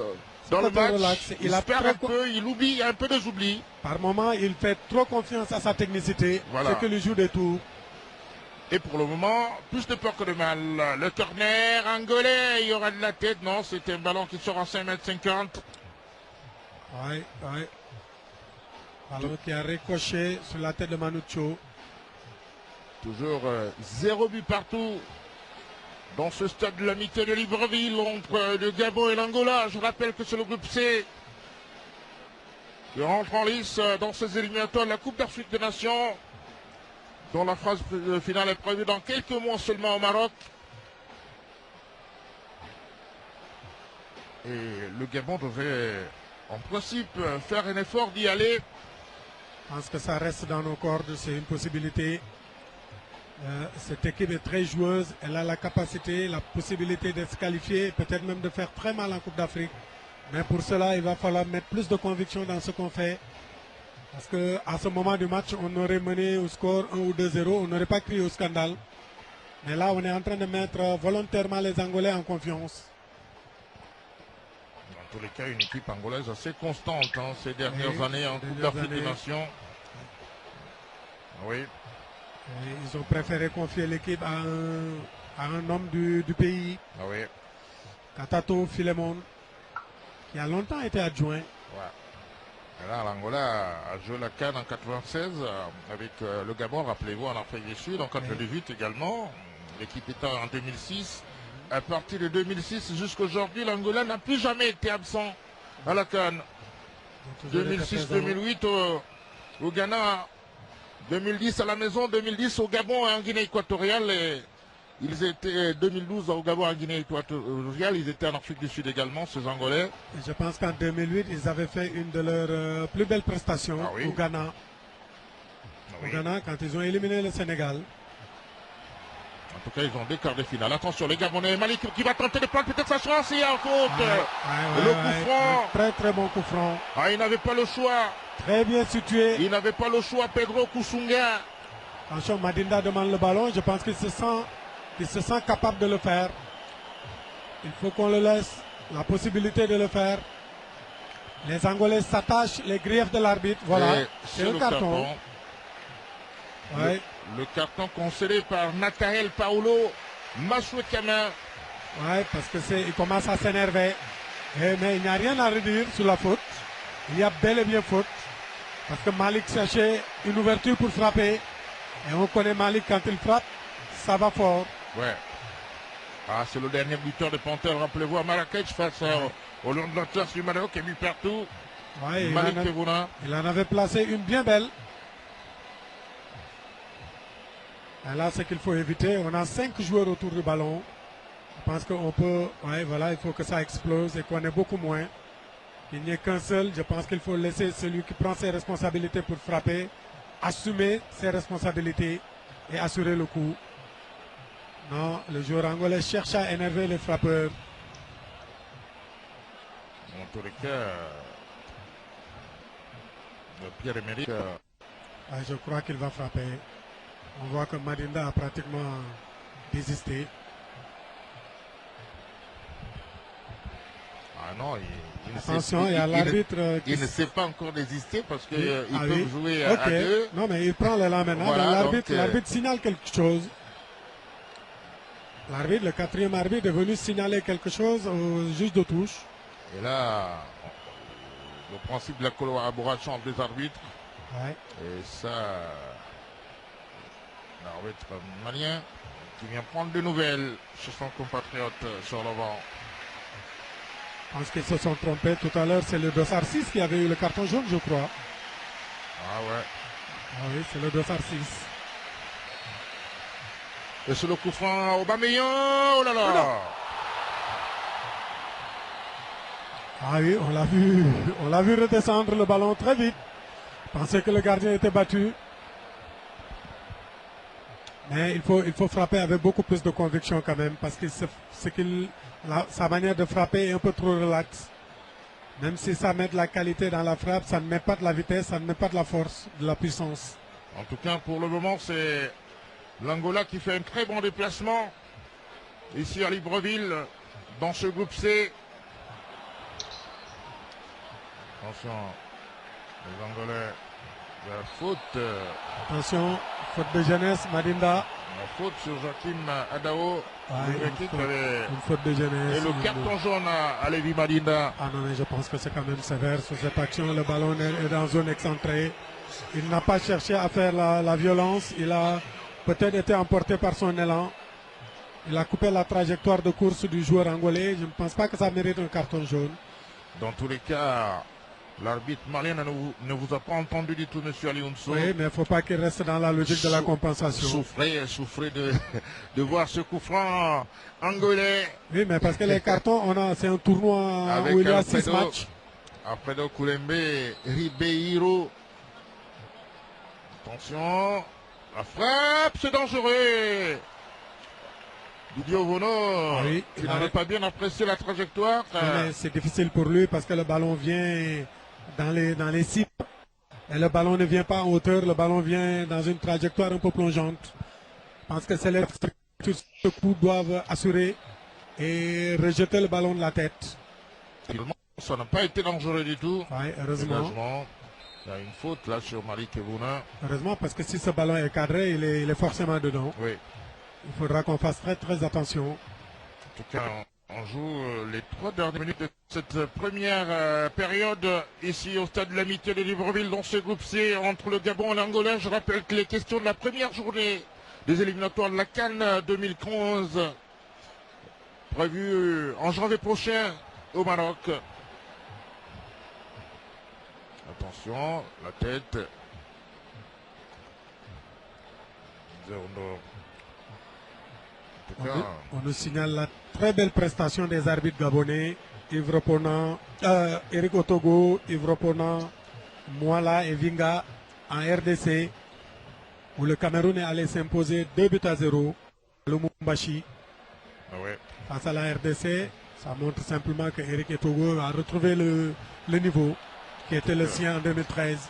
S2: dans le match. Il perd un peu, il oublie, il y a un peu des oublis.
S1: Par moment, il fait trop confiance à sa technicité, ce qui lui joue des tours.
S2: Et pour le moment, plus de peur que de mal. Le corner angolais, il y aura de la tête. Non, c'est un ballon qui sort à 5,50 m.
S1: Oui, oui. Ballon qui a ricoché sur la tête de Manucho.
S2: Toujours 0 but partout dans ce stade de l'amitié de Libreville entre le Gabon et l'Angola. Je rappelle que c'est le groupe C qui rentre en lice dans ces éliminatoires de la Coupe d'Afrique des Nations, dont la phase finale est prévue dans quelques mois seulement au Maroc. Et le Gabon devait en principe faire un effort d'y aller.
S1: Je pense que ça reste dans nos cordes, c'est une possibilité. Cette équipe est très joueuse, elle a la capacité, la possibilité de se qualifier, peut-être même de faire très mal en Coupe d'Afrique. Mais pour cela, il va falloir mettre plus de conviction dans ce qu'on fait. Parce qu'à ce moment du match, on aurait mené au score 1 ou 2-0, on n'aurait pas crié au scandale. Mais là, on est en train de mettre volontairement les Angolais en confiance.
S2: Dans tous les cas, une équipe angolaise assez constante ces dernières années en Coupe d'Afrique des Nations. Oui.
S1: Et ils ont préféré confier l'équipe à un homme du pays,
S2: Oui.
S1: Katato Philemon, qui a longtemps été adjoint.
S2: Ouais. Et là, l'Angola a joué la CAN en 96 avec le Gabon, rappelez-vous, en Afrique du Sud, en 98 également. L'équipe était en 2006. À partir de 2006 jusqu'à aujourd'hui, l'Angola n'a plus jamais été absent à la CAN. 2006-2008 au Ghana. 2010 à la maison, 2010 au Gabon et en Guinée équatoriale. Et ils étaient 2012 au Gabon et en Guinée équatoriale. Ils étaient en Afrique du Sud également, ces Angolais.
S1: Et je pense qu'en 2008, ils avaient fait une de leurs plus belles prestations au Ghana. Au Ghana, quand ils ont éliminé le Sénégal.
S2: En tout cas, ils ont 2 quarts de finale. Attention, les Gabonais, Malik qui va tenter de prendre peut-être sa chance. Il y a un faute. Le coup franc.
S1: Très très bon coup franc.
S2: Ah, il n'avait pas le choix.
S1: Très bien situé.
S2: Il n'avait pas le choix, Pedro Kusunga.
S1: Attention, Madinda demande le ballon. Je pense qu'il se sent capable de le faire. Il faut qu'on le laisse la possibilité de le faire. Les Angolais s'attachent les griefs de l'arbitre. Voilà, c'est le carton. Ouais.
S2: Le carton concédé par Nathael Paulo Maswekama.
S1: Oui, parce que il commence à s'énerver. Mais il n'y a rien à redire sur la faute. Il y a bel et bien faute. Parce que Malik cherchait une ouverture pour frapper. Et on connaît Malik, quand il frappe, ça va fort.
S2: Ouais. Ah, c'est le dernier buteur de Panthère, rappelez-vous, à Marrakech face au Lion de l'Atlas du Maroc qui est mis partout.
S1: Ouais,
S2: Malik Kevouna.
S1: Il en avait placé une bien belle. Et là, ce qu'il faut éviter, on a 5 joueurs autour du ballon. Je pense qu'on peut, voilà, il faut que ça explose et qu'on ait beaucoup moins. Il n'y ait qu'un seul. Je pense qu'il faut laisser celui qui prend ses responsabilités pour frapper, assumer ses responsabilités et assurer le coup. Non, le joueur angolais cherche à énerver les frappeurs.
S2: En tous les cas, Pierre-Emerick.
S1: Je crois qu'il va frapper. On voit que Madinda a pratiquement désisté.
S2: Ah non,
S1: attention, il y a l'arbitre
S2: qui ne sait pas encore désister parce qu'ils peuvent jouer à 2.
S1: Non, mais il prend l'élan maintenant. Voilà, l'arbitre signale quelque chose. L'arbitre, le 4e arbitre, est venu signaler quelque chose au juge de touche.
S2: Et là, le principe de la collaboration entre les arbitres.
S1: Ouais.
S2: Et ça, l'arbitre malien qui vient prendre des nouvelles chez son compatriote sur le banc.
S1: Je pense qu'ils se sont trompés tout à l'heure. C'est le dossard 6 qui avait eu le carton jaune, je crois.
S2: Ah ouais.
S1: Ah oui, c'est le dossard 6.
S2: Et c'est le coup franc Aubameyang. Oh là là.
S1: Ah oui, on l'a vu redescendre le ballon très vite. Je pensais que le gardien était battu. Mais il faut frapper avec beaucoup plus de conviction quand même, parce que sa manière de frapper est un peu trop relaxe. Même si ça met de la qualité dans la frappe, ça ne met pas de la vitesse, ça ne met pas de la force, de la puissance.
S2: En tout cas, pour le moment, c'est l'Angola qui fait un très bon déplacement ici à Libreville, dans ce groupe C. Attention, les Angolais, la faute.
S1: Attention, Faute de jeunesse, Madinda.
S2: La faute sur Joachim Adao.
S1: Une faute de jeunesse.
S2: Et le carton jaune à Lévi Madinda.
S1: Ah non, mais je pense que c'est quand même sévère sur cette action. Le ballon est dans zone excentrée. Il n'a pas cherché à faire la violence. Il a peut-être été emporté par son élan. Il a coupé la trajectoire de course du joueur angolais. Je ne pense pas que ça mérite un carton jaune.
S2: Dans tous les cas, l'arbitre malien ne vous a pas entendu du tout, monsieur Aliounso.
S1: Oui, mais il ne faut pas qu'il reste dans la logique de la compensation.
S2: Souffrez de voir ce coup franc angolais.
S1: Oui, mais parce que les cartons, c'est un tournoi où il y a 6 matchs.
S2: Alfredo Koulembe, Ribeiro. Attention, la frappe, c'est dangereux. Didier Ovono, il n'avait pas bien apprécié la trajectoire.
S1: C'est difficile pour lui parce que le ballon vient dans les cibles. Et le ballon ne vient pas en hauteur, le ballon vient dans une trajectoire un peu plongeante. Je pense que c'est les structures ce coup doivent assurer et rejeter le ballon de la tête.
S2: Ça n'a pas été dangereux du tout.
S1: Oui, heureusement.
S2: Il y a une faute là sur Malik Kevuna.
S1: Heureusement parce que si ce ballon est cadré, il est forcément dedans.
S2: Oui.
S1: Il faudra qu'on fasse très attention.
S2: En tout cas, on joue les 3 dernières minutes de cette première période ici au stade de l'Amitié de Libreville dans ce groupe C entre le Gabon et l'Angola. Je rappelle que les questions de la première journée des éliminatoires de la CAN 2011 prévues en janvier prochain au Maroc. Attention, la tête.
S1: On nous signale la très belle prestation des arbitres gabonais, Yves Reponant, Eric Otogo, Yves Reponant, Moala et Vinga en RDC, où le Cameroun est allé s'imposer 2-0 à Lumumbashi. Face à la RDC, ça montre simplement que Eric Otogo a retrouvé le niveau qui était le sien en 2013.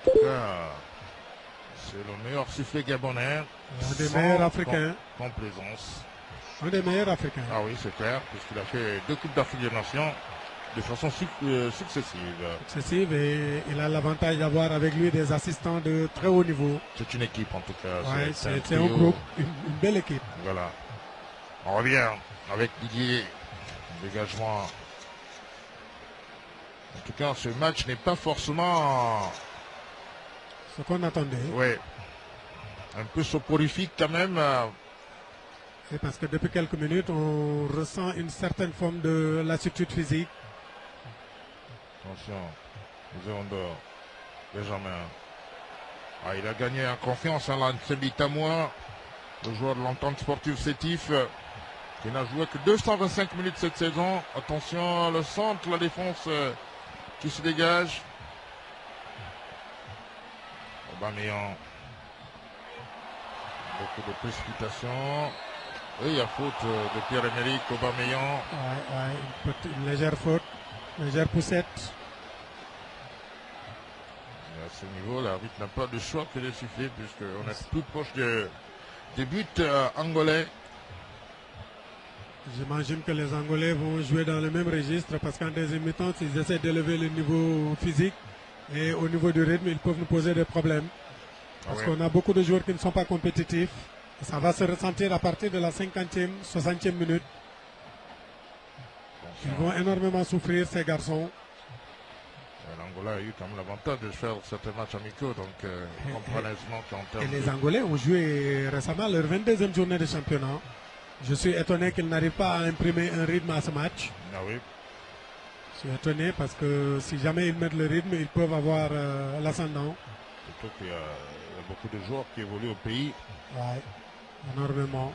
S2: C'est le meilleur sifflet gabonais.
S1: Un des meilleurs africains.
S2: Complaisance.
S1: Un des meilleurs africains.
S2: Ah oui, c'est clair, puisqu'il a fait 2 Coupes d'Afrique des Nations de façon successive.
S1: Et il a l'avantage d'avoir avec lui des assistants de très haut niveau.
S2: C'est une équipe en tout cas.
S1: Ouais, c'est un groupe, une belle équipe.
S2: Voilà. On revient avec Didier. Dégagement. En tout cas, ce match n'est pas forcément
S1: ce qu'on attendait.
S2: Oui. Un peu soporifique quand même.
S1: C'est parce que depuis quelques minutes, on ressent une certaine forme de lassitude physique.
S2: Attention, Zéondor, Benjamin. Ah, il a gagné en confiance à Lanseli Tamoua, le joueur de l'entente sportive Sétif, qui n'a joué que 225 minutes cette saison. Attention, le centre, la défense qui se dégage. Aubameyang. Beaucoup de précipitation. Et il y a faute de Pierre-Emerick Aubameyang.
S1: Une légère faute, une légère poussette.
S2: Et à ce niveau, l'arbitre n'a pas de choix que de siffler, puisqu'on est plus proche des buts angolais.
S1: J'imagine que les Angolais vont jouer dans le même registre, parce qu'en deuxième mi-temps, s'ils essaient d'élever le niveau physique et au niveau du rythme, ils peuvent nous poser des problèmes. Parce qu'on a beaucoup de joueurs qui ne sont pas compétitifs. Et ça va se ressentir à partir de la 50e, 60e minute. Ils vont énormément souffrir, ces garçons.
S2: L'Angola a eu quand même l'avantage de faire certains matchs amicaux, donc on comprend aisément qu'en termes.
S1: Et les Angolais ont joué récemment leur 22e journée de championnat. Je suis étonné qu'ils n'arrivent pas à imprimer un rythme à ce match.
S2: Ah oui.
S1: Je suis étonné parce que si jamais ils mettent le rythme, ils peuvent avoir l'ascendant.
S2: Surtout qu'il y a beaucoup de joueurs qui évoluent au pays.
S1: Oui, énormément.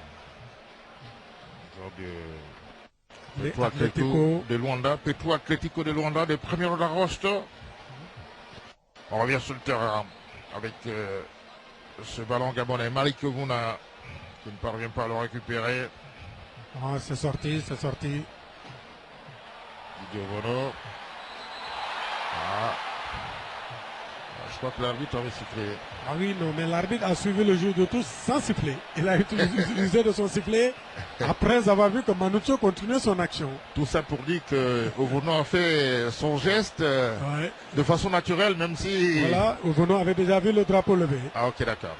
S2: Petro Atlético de Luanda, Petro Atlético de Luanda, de Primeiro da Costa. On revient sur le terrain avec ce ballon gabonais. Malik Kevuna qui ne parvient pas à le récupérer.
S1: Ah, c'est sorti, c'est sorti.
S2: Didier Ovono. Je crois que l'arbitre avait sifflé.
S1: Ah oui, non, mais l'arbitre a suivi le jeu de tous sans siffler. Il a utilisé de son sifflet après avoir vu que Manucho continuait son action.
S2: Tout ça pour dire que Ovono a fait son geste de façon naturelle, même si...
S1: Voilà, Ovono avait déjà vu le drapeau levé.
S2: Ah ok, d'accord.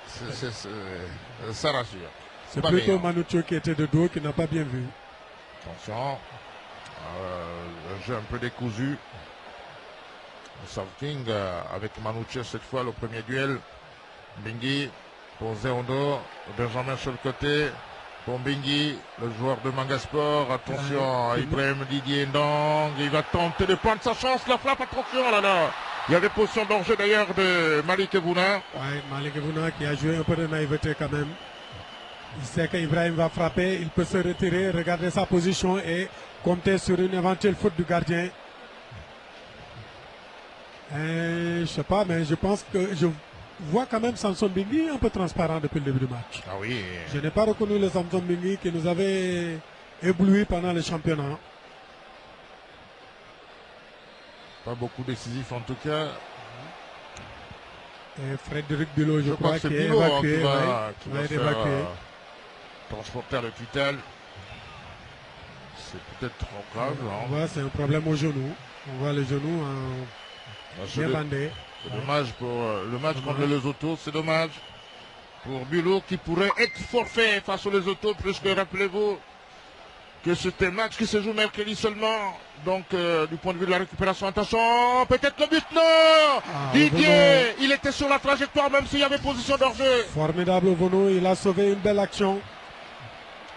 S2: Ça rassure.
S1: C'est plutôt Manucho qui était de dos, qui n'a pas bien vu.
S2: Attention. Un jeu un peu décousu. South King avec Manucho cette fois, le premier duel. Bingui pour Zéondo. Benjamin sur le côté. Pour Bingui, le joueur de Mangasport. Attention à Ibrahim Didier Ndong. Il va tenter de prendre sa chance. La frappe, attention là. Il y avait position danger d'ailleurs de Malik Evouna.
S1: Oui, Malik Evouna qui a joué un peu de naïveté quand même. Il sait qu'Ibrahim va frapper. Il peut se retirer, regarder sa position et compter sur une éventuelle faute du gardien. Je sais pas, mais je pense que je vois quand même Samson Bingui un peu transparent depuis le début du match.
S2: Ah oui.
S1: Je n'ai pas reconnu le Samson Bingui qui nous avait ébloui pendant le championnat.
S2: Pas beaucoup décisif en tout cas.
S1: Et Frédéric Bilot, je crois,
S2: qui
S1: est
S2: Bilot,
S1: évacué.
S2: Qui va faire, transporter à l'hôpital. C'est peut-être trop grave.
S1: On voit, c'est un problème au genou. On voit le genou bien bandé.
S2: C'est dommage pour le match contre les Lesotho. C'est dommage pour Bilot qui pourrait être forfait face aux Lesotho, puisque rappelez-vous que c'était un match qui se joue mercredi seulement. Donc, du point de vue de la récupération, attention, peut-être le but, non Didier, il était sur la trajectoire, même s'il y avait position d'hors-jeu.
S1: Formidable Ovono, il a sauvé une belle action.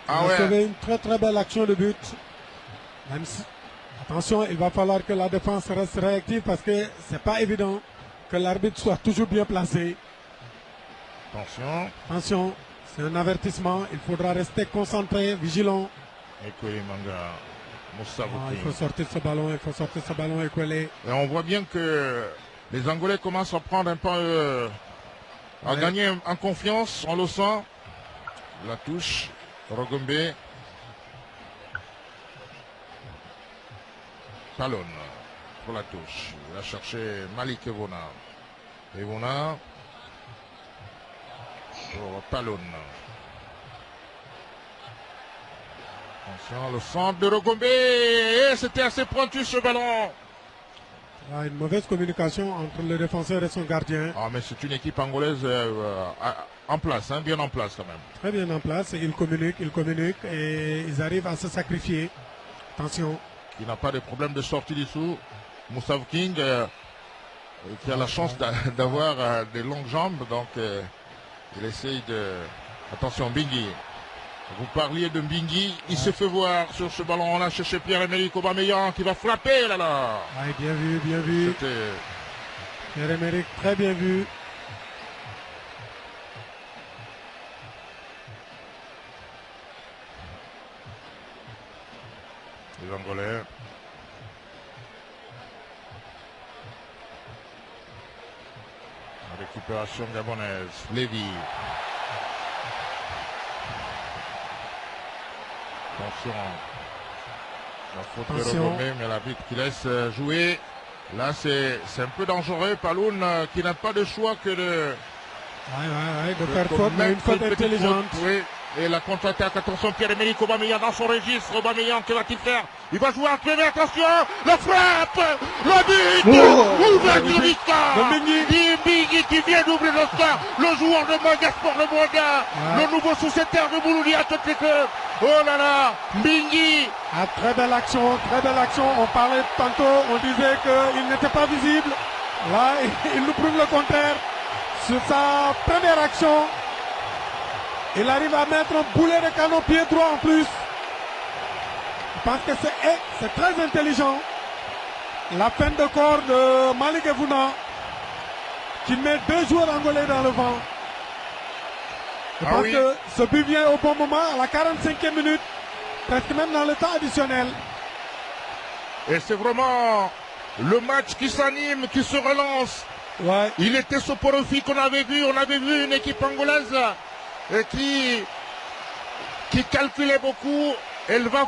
S1: Il a sauvé une très très belle action de but. Même si, attention, il va falloir que la défense reste réactive parce que c'est pas évident que l'arbitre soit toujours bien placé. Attention, c'est un avertissement, il faudra rester concentré, vigilant. Il faut sortir ce ballon, Ekwele.
S2: Et on voit bien que les Angolais commencent à prendre un peu, à gagner en confiance, on le sent. La touche, Rogombe. Talon pour la touche. Il va chercher Malik Evouna. Evouna pour Talon. Attention, le centre de Rogombe. C'était assez pointu ce ballon.
S1: Une mauvaise communication entre le défenseur et son gardien.
S2: Ah, mais c'est une équipe angolaise en place, bien en place quand même.
S1: Très bien en place. Ils communiquent et ils arrivent à se sacrifier. Attention.
S2: Il n'a pas de problème de sortie dessous. Moussa King qui a la chance d'avoir des longues jambes, donc il essaye de... Attention, Bingui. Vous parliez de Bingui, il se fait voir sur ce ballon. On a cherché Pierre-Emerick Aubameyang qui va frapper là.
S1: Bien vu. Pierre-Emerick, très bien vu.
S2: Les Angolais. La récupération gabonaise. Lévy. Attention. La faute de Rogombe, mais l'arbitre qui laisse jouer. Là, c'est un peu dangereux. Paloun qui n'a pas de choix que de
S1: faire faute, mais une faute intelligente.
S2: Oui. Et la contre-attaque, attention, Pierre-Emerick Aubameyang dans son registre. Aubameyang, que va-t-il faire? Il va jouer à Clément, attention, la frappe, le but, ouverture du score. Bingui qui vient d'ouvrir le score, le joueur de Mangasport de Braga, le nouveau sous-secteur de Boulouli à toutes les clubs. Oh là là, Bingui.
S1: Très belle action. On parlait tantôt, on disait qu'il n'était pas visible. Là, il nous prouve le contraire. Sur sa première action, il arrive à mettre un boulet de canon pied droit en plus. Je pense que c'est très intelligent. La peine de corps de Malik Evouna qui met deux joueurs angolais dans le vent. Je pense que ce but vient au bon moment, à la 45e minute, presque même dans le temps additionnel.
S2: Et c'est vraiment le match qui s'anime, qui se relance. Il était soporifique qu'on avait vu. On avait vu une équipe angolaise qui calculait beaucoup. Elle va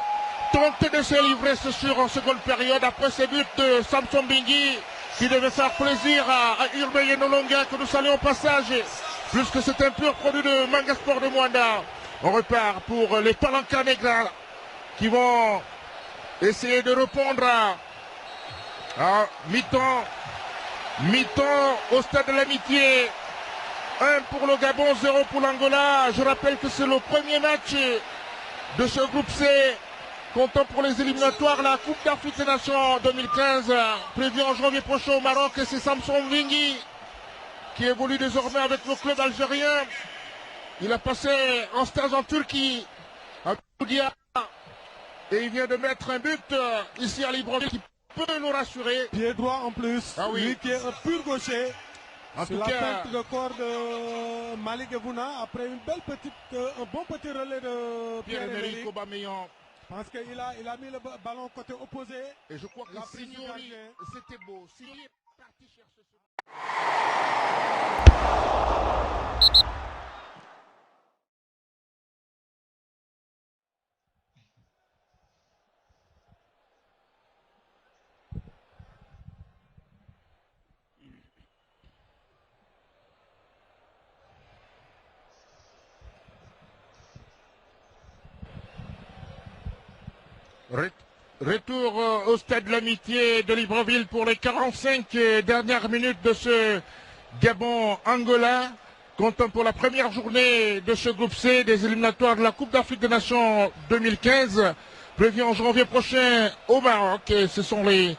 S2: tenter de se livrer, c'est sûr, en seconde période. Après ce but de Samson Bingui, qui devait faire plaisir à Urbain Nolonga, que nous saluons au passage, puisque c'est un pur produit de Manga Sport de Mwanda. On repart pour les Palanca Negra qui vont essayer de répondre à mi-temps au stade de l'Amitié. 1 pour le Gabon, 0 pour l'Angola. Je rappelle que c'est le premier match de ce groupe C, comptant pour les éliminatoires la Coupe d'Afrique des Nations 2015, prévue en janvier prochain au Maroc. Et c'est Samson Vingui qui évolue désormais avec le club algérien. Il a passé en stage en Turquie, à Boudia, et il vient de mettre un but ici à Libreville qui peut nous rassurer.
S1: Pied droit en plus,
S2: Ah oui.
S1: lui qui est un pur gaucher.
S2: En
S1: C'est
S2: tout
S1: la
S2: cas,
S1: perte de corps de Malik Evouna après un bon petit relais de
S2: Pierre-Emerick Aubameyang.
S1: Je pense qu'il a mis le ballon côté opposé.
S2: Et je crois que
S1: La prise du
S2: Signori,
S1: gardien.
S2: c'était beau. Signori est parti chercher ce... Retour au stade de l'Amitié de Libreville pour les 45 dernières minutes de ce Gabon-Angola, comptant pour la première journée de ce groupe C des éliminatoires de la Coupe d'Afrique des Nations 2015, prévu en janvier prochain au Maroc. Et ce sont les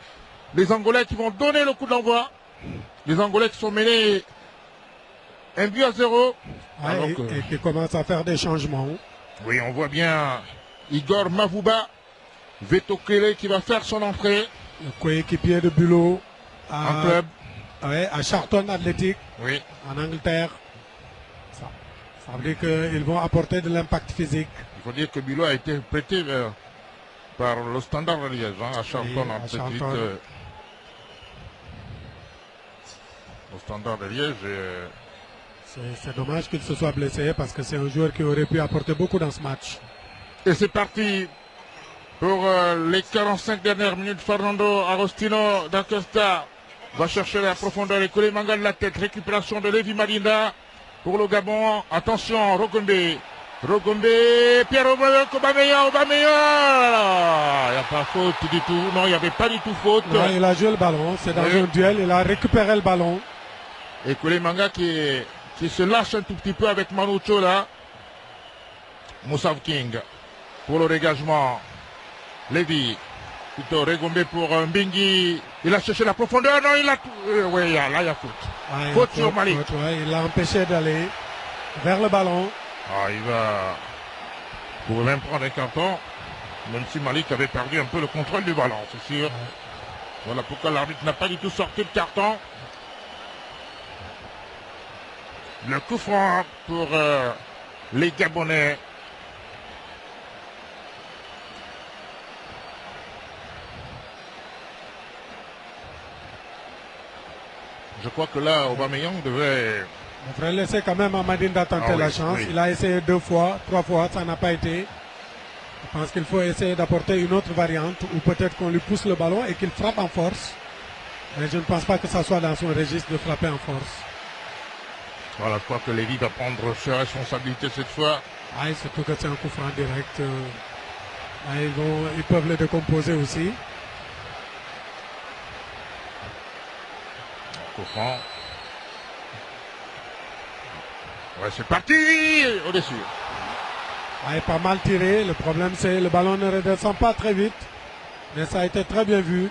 S2: Angolais qui vont donner le coup d'envoi. Les Angolais qui sont menés 1-0.
S1: Et qui commence à faire des changements.
S2: Oui, on voit bien Igor Mavouba, Vetokele qui va faire son entrée.
S1: Le coéquipier de Bulot
S2: En club.
S1: À Charlton Athletic,
S2: Oui.
S1: en Angleterre. Ça veut dire qu'ils vont apporter de l'impact physique.
S2: Il faut dire que Bilo a été prêté par le Standard de Liège à Charlton.
S1: Oui, à
S2: en petite,
S1: Charlton.
S2: au Standard de Liège.
S1: C'est dommage qu'il se soit blessé parce que c'est un joueur qui aurait pu apporter beaucoup dans ce match.
S2: Et c'est parti pour les 45 dernières minutes. Fernando Agostino d'Acosta va chercher la profondeur et coller Manga de la tête. Récupération de Lévi Madinda pour le Gabon. Attention, Rogombe, Pierre Aubameyang. Il n'y a pas faute du tout. Non, il n'y avait pas du tout faute.
S1: Ouais, il a joué le ballon. C'est dans un duel. Il a récupéré le ballon.
S2: Et Koulé Manga qui se lâche un tout petit peu avec Manucho là. Moussa King pour le dégagement. Lévi, plutôt Régombe pour Mbingi. Il a cherché la profondeur. Non, il a... oui, là, il y a faute.
S1: Ouais,
S2: faute sur Malik.
S1: Il l'a empêché d'aller vers le ballon.
S2: Ah, il va... Il pouvait même prendre un carton. Même si Malik avait perdu un peu le contrôle du ballon, c'est sûr. Ouais. Voilà pourquoi l'arbitre n'a pas du tout sorti le carton. Le coup franc pour les Gabonais. Je crois que là, Aubameyang devrait
S1: laisser quand même à Madinda tenter la chance. Oui. Il a essayé 2 fois, 3 fois, ça n'a pas été. Je pense qu'il faut essayer d'apporter une autre variante ou peut-être qu'on lui pousse le ballon et qu'il frappe en force. Mais je ne pense pas que ça soit dans son registre de frapper en force.
S2: Voilà, je crois que Lévi va prendre ses responsabilités cette fois.
S1: Ah, et surtout que c'est un coup franc direct. Ils peuvent le décomposer aussi.
S2: Coup franc. Ouais, c'est parti au-dessus.
S1: Ah, pas mal tiré. Le problème, c'est que le ballon ne redescend pas très vite. Mais ça a été très bien vu.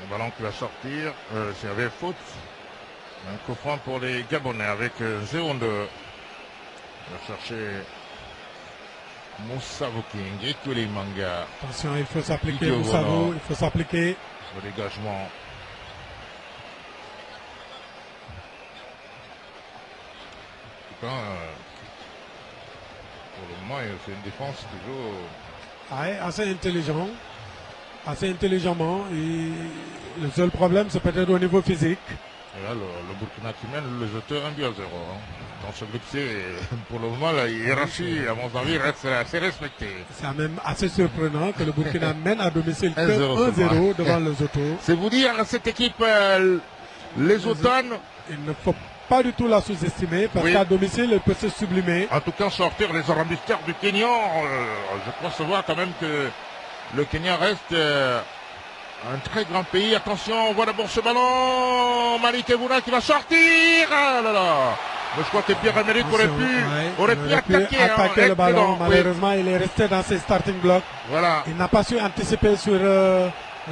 S2: Le ballon qui va sortir. S'il y avait faute. Un coup franc pour les Gabonais avec 0-2. On va chercher Moussa King et tous les mangas.
S1: Attention, il faut s'appliquer Moussavo, il faut s'appliquer.
S2: Le dégagement. En tout cas, pour le moment, c'est une défense toujours...
S1: Ouais, assez intelligent. Assez intelligemment. Et le seul problème, c'est peut-être au niveau physique.
S2: Et là, le Burkina qui mène le jeteur 1 but à 0. Hein. Dans ce groupe C, pour le moment, la hiérarchie, à mon avis, reste assez respectée.
S1: C'est même assez surprenant que le Burkina mène à domicile
S2: 1-0
S1: 1-0 devant les Autos.
S2: C'est vous dire, cette équipe, les Automnes.
S1: Il ne faut pas du tout la sous-estimer parce
S2: Oui.
S1: qu'à domicile, elle peut se sublimer.
S2: En tout cas, sortir les arambistères du Kenya, je crois savoir quand même que le Kenya reste un très grand pays. Attention, on voit d'abord ce ballon. Malik Evuna qui va sortir. Ah là là. Mais je crois que Pierre-Emerick aurait pu attaquer
S1: le ballon.
S2: Oui.
S1: Malheureusement, il est resté dans ses starting blocks.
S2: Voilà.
S1: Il n'a pas su anticiper sur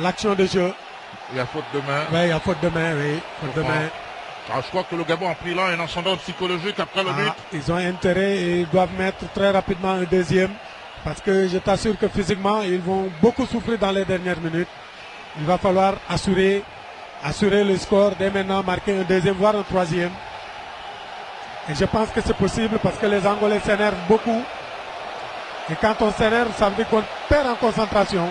S1: l'action de jeu.
S2: Il y a faute de main.
S1: Oui, il y a faute de main, oui. Faute de main.
S2: Alors, je crois que le Gabon a pris là un ascendant psychologique après le but.
S1: Ils ont intérêt et ils doivent mettre très rapidement un deuxième. Parce que je t'assure que physiquement, ils vont beaucoup souffrir dans les dernières minutes. Il va falloir assurer le score dès maintenant, marquer un deuxième, voire un troisième. Et je pense que c'est possible parce que les Angolais s'énervent beaucoup. Et quand on s'énerve, ça veut dire qu'on perd en concentration.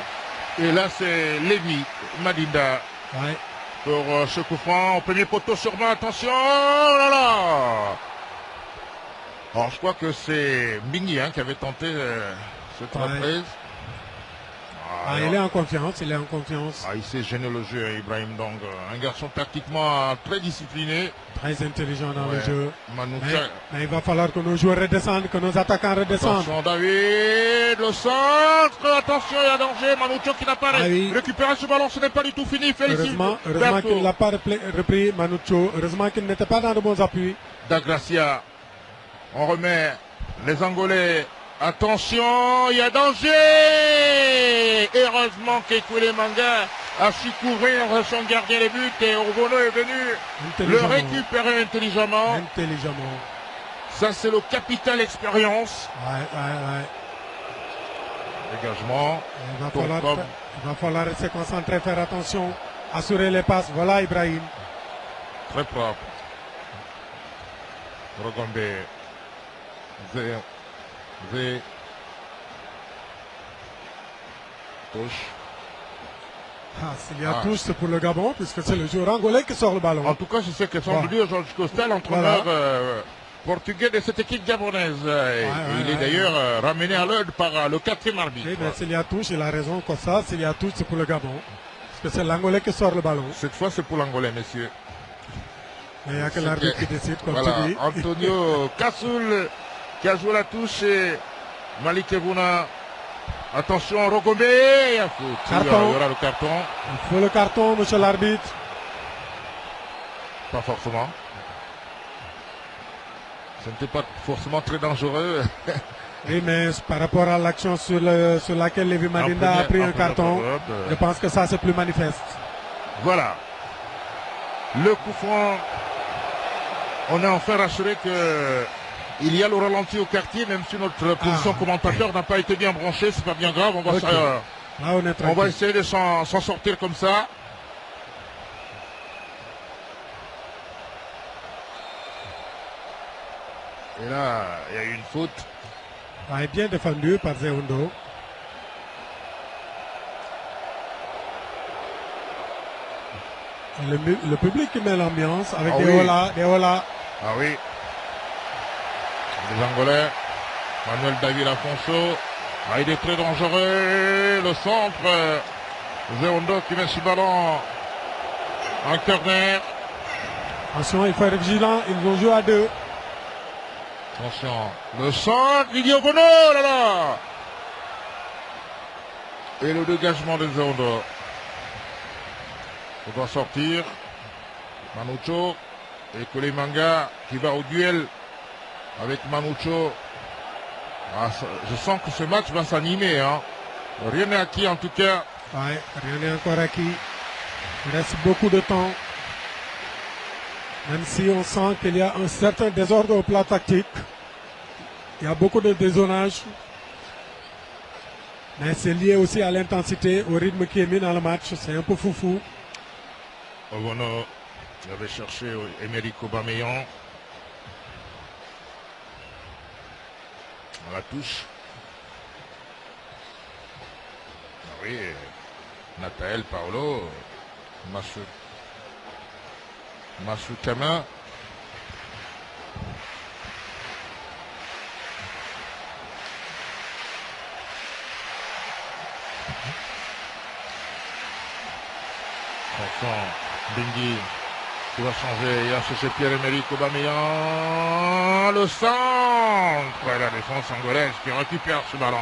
S2: Et là, c'est Lévi Madinda.
S1: Ouais.
S2: Pour ce coup franc, au premier poteau sûrement, attention, oh là là. Alors je crois que c'est Mbingi qui avait tenté cette reprise.
S1: Il est en confiance,
S2: il s'est gêné le jeu, Ibrahim Dong. Un garçon tactiquement très discipliné.
S1: Très intelligent dans le jeu.
S2: Manoucha.
S1: Mais il va falloir que nos joueurs redescendent, que nos attaquants redescendent.
S2: Attention David, le centre, attention, il y a danger. Manoucho qui n'a pas récupéré ce ballon, ce n'est pas du tout fini.
S1: Heureusement qu'il ne l'a pas repris, Manoucho. Heureusement qu'il n'était pas dans de bons appuis.
S2: Dagracia, on remet les Angolais. Attention, il y a danger. Heureusement qu'Ekwele Manga a su couvrir son gardien de but et Orbono est venu le récupérer intelligemment. Ça, c'est le capital expérience. Dégagement.
S1: Il va falloir se concentrer, faire attention, assurer les passes. Voilà Ibrahim.
S2: Très propre. Rogombe. Touche.
S1: S'il y a touche, c'est pour le Gabon, puisque c'est le joueur angolais qui sort le ballon.
S2: En tout cas, c'est ce que semble dire Georges Costel, entraîneur portugais de cette équipe gabonaise. Il est d'ailleurs ramené à l'ordre par le 4e arbitre.
S1: Oui, mais s'il y a touche, il a raison, comme ça, s'il y a touche, c'est pour le Gabon. Parce que c'est l'Angolais qui sort le ballon.
S2: Cette fois, c'est pour l'Angolais, messieurs.
S1: Mais il n'y a que l'arbitre qui décide, comme tu dis.
S2: Antonio Kassoul qui a joué la touche et Malik Evuna. Attention, Rogombe, il y aura le carton.
S1: Il faut le carton, monsieur l'arbitre.
S2: Pas forcément. Ce n'était pas forcément très dangereux.
S1: Oui, mais par rapport à l'action sur laquelle Lévi Madinda a pris un carton, je pense que ça c'est plus manifeste.
S2: Voilà. Le coup franc. On est enfin rassuré que il y a le ralenti au quartier, même si notre position commentateur n'a pas été bien branchée, c'est pas bien grave. On va essayer de s'en sortir comme ça. Et là, il y a eu une faute.
S1: Bien défendu par Zeundo. Le public qui met l'ambiance avec des hola.
S2: Ah oui. Les Angolais. Manuel David Afonso. Il est très dangereux. Le centre. Zeundo qui met ce ballon en corner.
S1: Attention, il faut être vigilant. Ils vont jouer à 2.
S2: Attention. Le centre. Didier Obono. Là là. Et le dégagement de Zeundo. On doit sortir. Manoucho et Ekwele Manga qui va au duel avec Manoucho. Je sens que ce match va s'animer. Rien n'est acquis en tout cas.
S1: Rien n'est encore acquis. Il reste beaucoup de temps. Même si on sent qu'il y a un certain désordre au plan tactique. Il y a beaucoup de dézonage. Mais c'est lié aussi à l'intensité, au rythme qui est mis dans le match. C'est un peu foufou.
S2: Obono avait cherché Emerick Aubameyang. On la touche. Oui, Nathaël Paolo. Masukama. Attention, Bingui qui va changer. Il a cherché Pierre-Emerick Aubameyang. Le centre. Et la défense angolaise qui récupère ce ballon.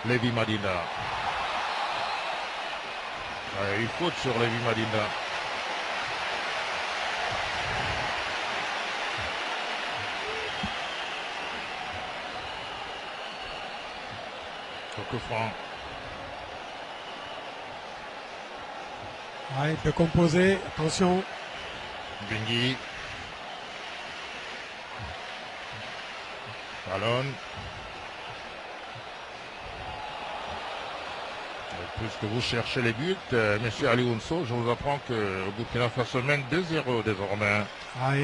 S2: Lévi Madinda. Il faute sur Lévi Madinda. Coup franc.
S1: Il peut composer. Attention.
S2: Bingui. Ballon. Puisque vous cherchez les buts, Monsieur Ali Unso, je vous apprends que Burkina Faso mène 2-0 désormais.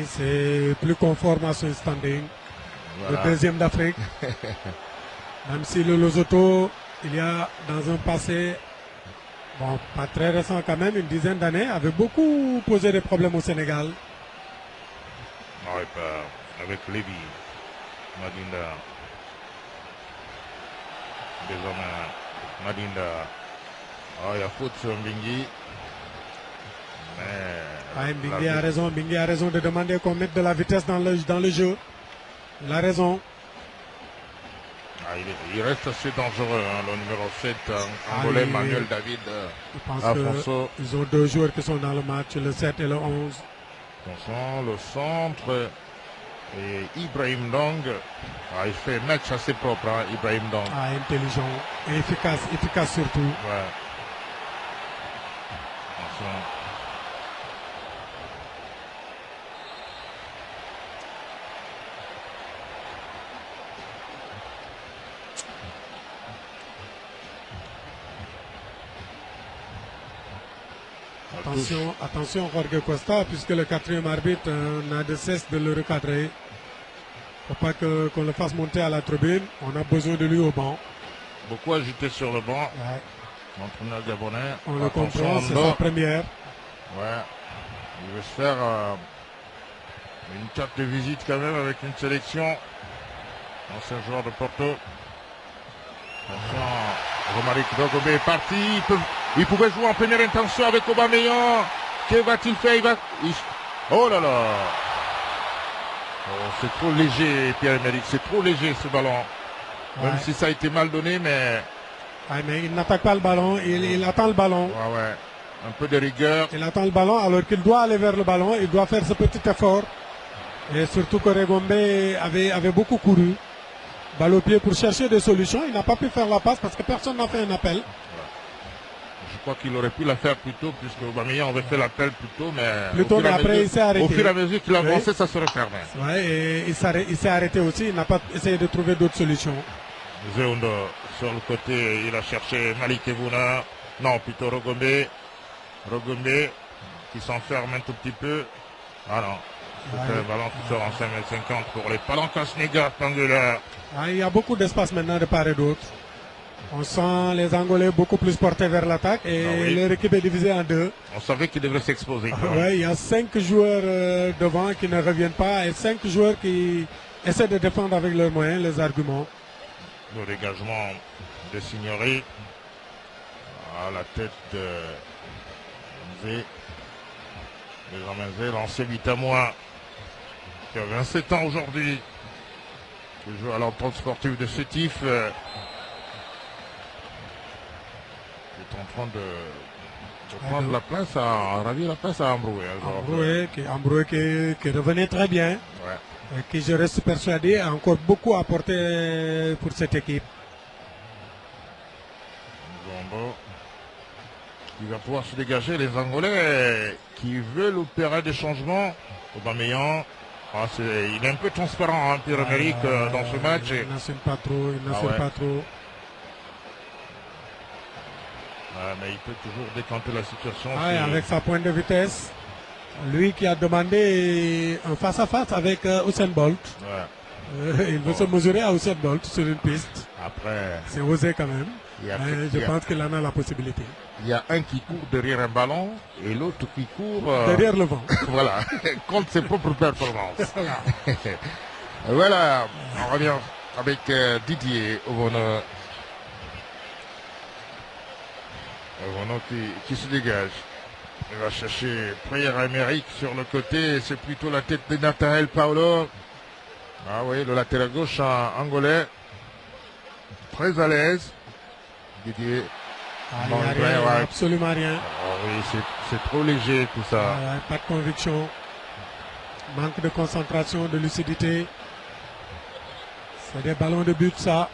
S1: C'est plus conforme à ce standing.
S2: Voilà.
S1: Le deuxième d'Afrique. Même si le Lesotho, il y a dans un passé, bon, pas très récent quand même, une dizaine d'années, avait beaucoup posé des problèmes au Sénégal.
S2: Non, pas avec Lévi Madinda. Désormais, Madinda. Il y a faute sur Mbingui. Mais
S1: Mbingui a raison. Mbingui a raison de demander qu'on mette de la vitesse dans le jeu. Il a raison.
S2: Il reste assez dangereux, le numéro 7, angolais Manuel David
S1: Je pense
S2: Afonso.
S1: qu'ils ont deux joueurs qui sont dans le match, le 7 et le 11.
S2: Attention, le centre. Et Ibrahim Dong. Il fait un match assez propre, Ibrahim Dong.
S1: Intelligent et efficace surtout.
S2: Ouais. Attention.
S1: Attention Jorge Costa, puisque le quatrième arbitre n'a de cesse de le recadrer. Il ne faut pas qu'on le fasse monter à la tribune. On a besoin de lui au banc.
S2: Beaucoup agité sur le banc.
S1: Ouais.
S2: L'entraîneur gabonais.
S1: On le comprend, c'est sa première.
S2: Ouais. Il veut se faire une carte de visite quand même avec une sélection. Ancien joueur de Porto. Attention, Romaric Dogobé est parti. Il pouvait jouer en première intention avec Aubameyang. Que va-t-il faire? Oh là là. C'est trop léger, Pierre-Emerick. C'est trop léger ce ballon. Ouais. Même si ça a été mal donné, mais...
S1: mais il n'attaque pas le ballon. Il attend le ballon.
S2: Ouais. Un peu de rigueur.
S1: Il attend le ballon alors qu'il doit aller vers le ballon. Il doit faire ce petit effort. Et surtout que Regombe avait beaucoup couru. Balle au pied pour chercher des solutions. Il n'a pas pu faire la passe parce que personne n'a fait un appel. Ouais.
S2: Je crois qu'il aurait pu la faire plus tôt puisque Aubameyang avait fait l'appel plus tôt. Mais
S1: après il s'est arrêté.
S2: Au fur et à mesure qu'il avançait, ça se refermait.
S1: Ouais, et il s'est arrêté aussi. Il n'a pas essayé de trouver d'autres solutions.
S2: Zeundo sur le côté, il a cherché Malik Evuna. Non, plutôt Rogombe. Rogombe qui s'enferme un tout petit peu. Ah non. C'est un ballon qui sort en 5m50 pour les Palancas Nega Tangula.
S1: Il y a beaucoup d'espace maintenant de part et d'autre. On sent les Angolais beaucoup plus portés vers l'attaque et leur équipe est divisée en deux.
S2: On savait qu'ils devraient s'exposer.
S1: Il y a 5 joueurs devant qui ne reviennent pas et 5 joueurs qui essaient de défendre avec leurs moyens, les arguments.
S2: Le dégagement de Signoret à la tête de Nzé. Nzé, l'ancien Vitamois, qui a 27 ans aujourd'hui, qui joue à l'entente sportive de Sétif. Est en train de prendre la place à ravir la place à Ambroué.
S1: Ambroué qui revenait très bien.
S2: Ouais.
S1: Et qui, je reste persuadé, a encore beaucoup à apporter pour cette équipe.
S2: Gombo qui va pouvoir se dégager. Les Angolais qui veulent opérer des changements. Aubameyang, il est un peu transparent, Pierre-Emerick, dans ce match.
S1: Il n'assume pas trop.
S2: Mais il peut toujours décanter la situation.
S1: Avec sa pointe de vitesse. Lui qui a demandé un face-à-face avec Usain Bolt.
S2: Ouais.
S1: Il veut se mesurer à Usain Bolt sur une piste.
S2: Après,
S1: C'est osé quand même.
S2: il y a,
S1: Mais je pense qu'il en a la possibilité.
S2: il y a un qui court derrière un ballon et l'autre qui court
S1: Derrière le vent.
S2: voilà, contre ses propres performances.
S1: Voilà.
S2: Voilà, on revient avec Didier Ovono. Ovono qui se dégage. Il va chercher Pierre-Emerick sur le côté. C'est plutôt la tête de Nathanael Paolo. Ah oui, le latéral gauche angolais. Très à l'aise. Didier.
S1: Il n'y a rien,
S2: ouais.
S1: absolument rien.
S2: Oh oui, c'est trop léger tout ça.
S1: Pas de conviction. Manque de concentration, de lucidité. C'est des ballons de but, ça.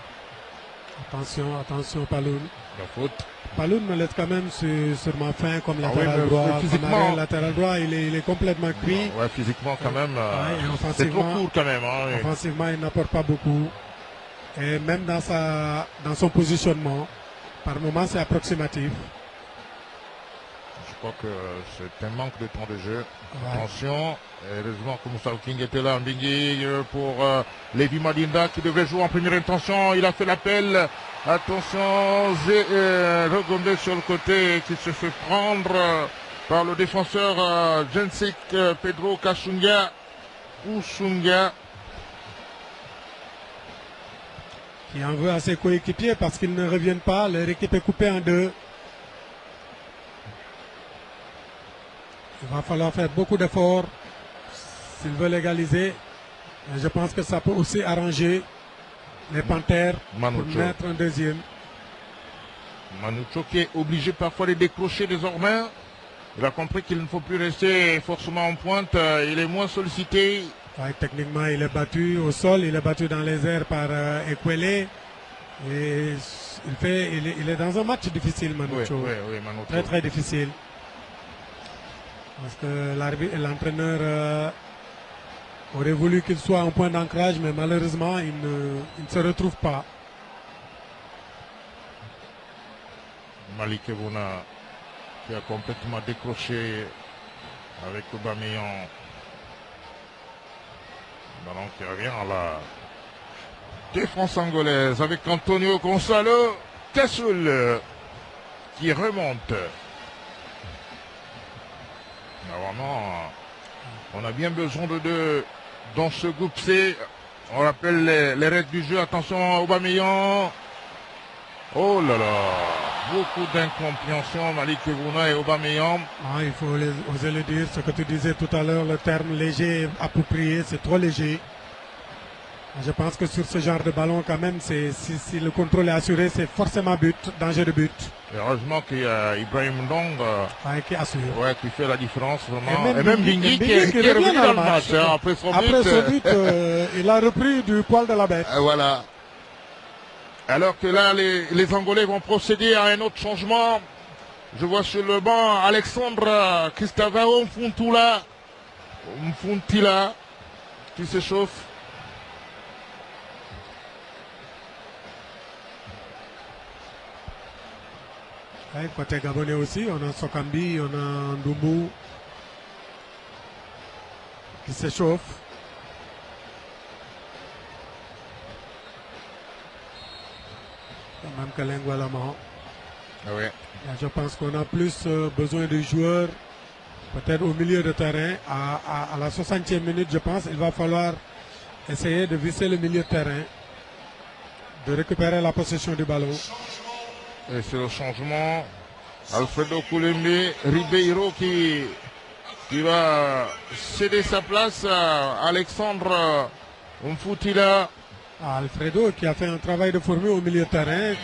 S1: Attention, attention, Paloun.
S2: La faute.
S1: Paloun me laisse quand même sûrement fin comme
S2: Ah
S1: latéral
S2: oui,
S1: droit.
S2: mais physiquement-
S1: Comme arrière latéral droit, il est complètement cuit.
S2: Ouais, physiquement quand même.
S1: Ouais, et
S2: c'est
S1: offensivement-
S2: trop court quand même. Hein, oui.
S1: Offensivement, il n'apporte pas beaucoup. Et même dans son positionnement, par moments, c'est approximatif.
S2: Je crois que c'est un manque de temps de jeu.
S1: Ouais.
S2: Attention, heureusement que Moussa King était là, Mbingui pour Lévi Madinda qui devait jouer en première intention. Il a fait l'appel. Attention, Regondé sur le côté qui se fait prendre par le défenseur Jensik Pedro Kasunga.
S1: Qui en veut à ses coéquipiers parce qu'ils ne reviennent pas. Leur équipe est coupée en deux. Il va falloir faire beaucoup d'efforts s'il veut l'égaliser. Et je pense que ça peut aussi arranger les Panthères pour
S2: Manucho.
S1: mettre un deuxième.
S2: Manucho qui est obligé parfois de décrocher désormais. Il a compris qu'il ne faut plus rester forcément en pointe. Il est moins sollicité.
S1: Ouais, techniquement, il est battu au sol, il est battu dans les airs par Ekwele. Et il est dans un match difficile, Manucho.
S2: Oui, Manucho.
S1: Très, très difficile. Parce que l'entraîneur aurait voulu qu'il soit en point d'ancrage, mais malheureusement, il ne se retrouve pas.
S2: Malik Ebouna qui a complètement décroché avec Aubameyang. Ballon qui revient à la défense angolaise avec Antonio Gonzalo Cassoul qui remonte. Normalement, on a bien besoin de deux dans ce groupe C. On rappelle les règles du jeu. Attention à Aubameyang. Oh là là, beaucoup d'incompréhension, Malik Ebouna et Aubameyang.
S1: Il faut oser le dire, ce que tu disais tout à l'heure, le terme léger approprié, c'est trop léger. Je pense que sur ce genre de ballon, quand même, si le contrôle est assuré, c'est forcément but, danger de but.
S2: Et heureusement qu'il y a Ibrahim Ndong
S1: Qui assure.
S2: qui fait la différence vraiment.
S1: Et même
S2: Bingui qui
S1: Bingui
S2: est revenu dans le match hein, après son but.
S1: Il a repris du poil de la bête.
S2: Voilà. Alors que là, les Angolais vont procéder à un autre changement. Je vois sur le banc Alexandre Cristavao Mfuntila qui s'échauffe.
S1: Côté Gabonais aussi, on a Sokambi, on a Ndoumou qui s'échauffe. Même que Lengwalama.
S2: Oui.
S1: Je pense qu'on a plus besoin de joueurs, peut-être au milieu de terrain. À la 60e minute, je pense, il va falloir essayer de visser le milieu de terrain, de récupérer la possession du ballon.
S2: Et c'est le changement. Alfredo Koulembe, Ribeiro qui va céder sa place à Alexandre Mfutila.
S1: Alfredo qui a fait un travail de fourmi au milieu de terrain,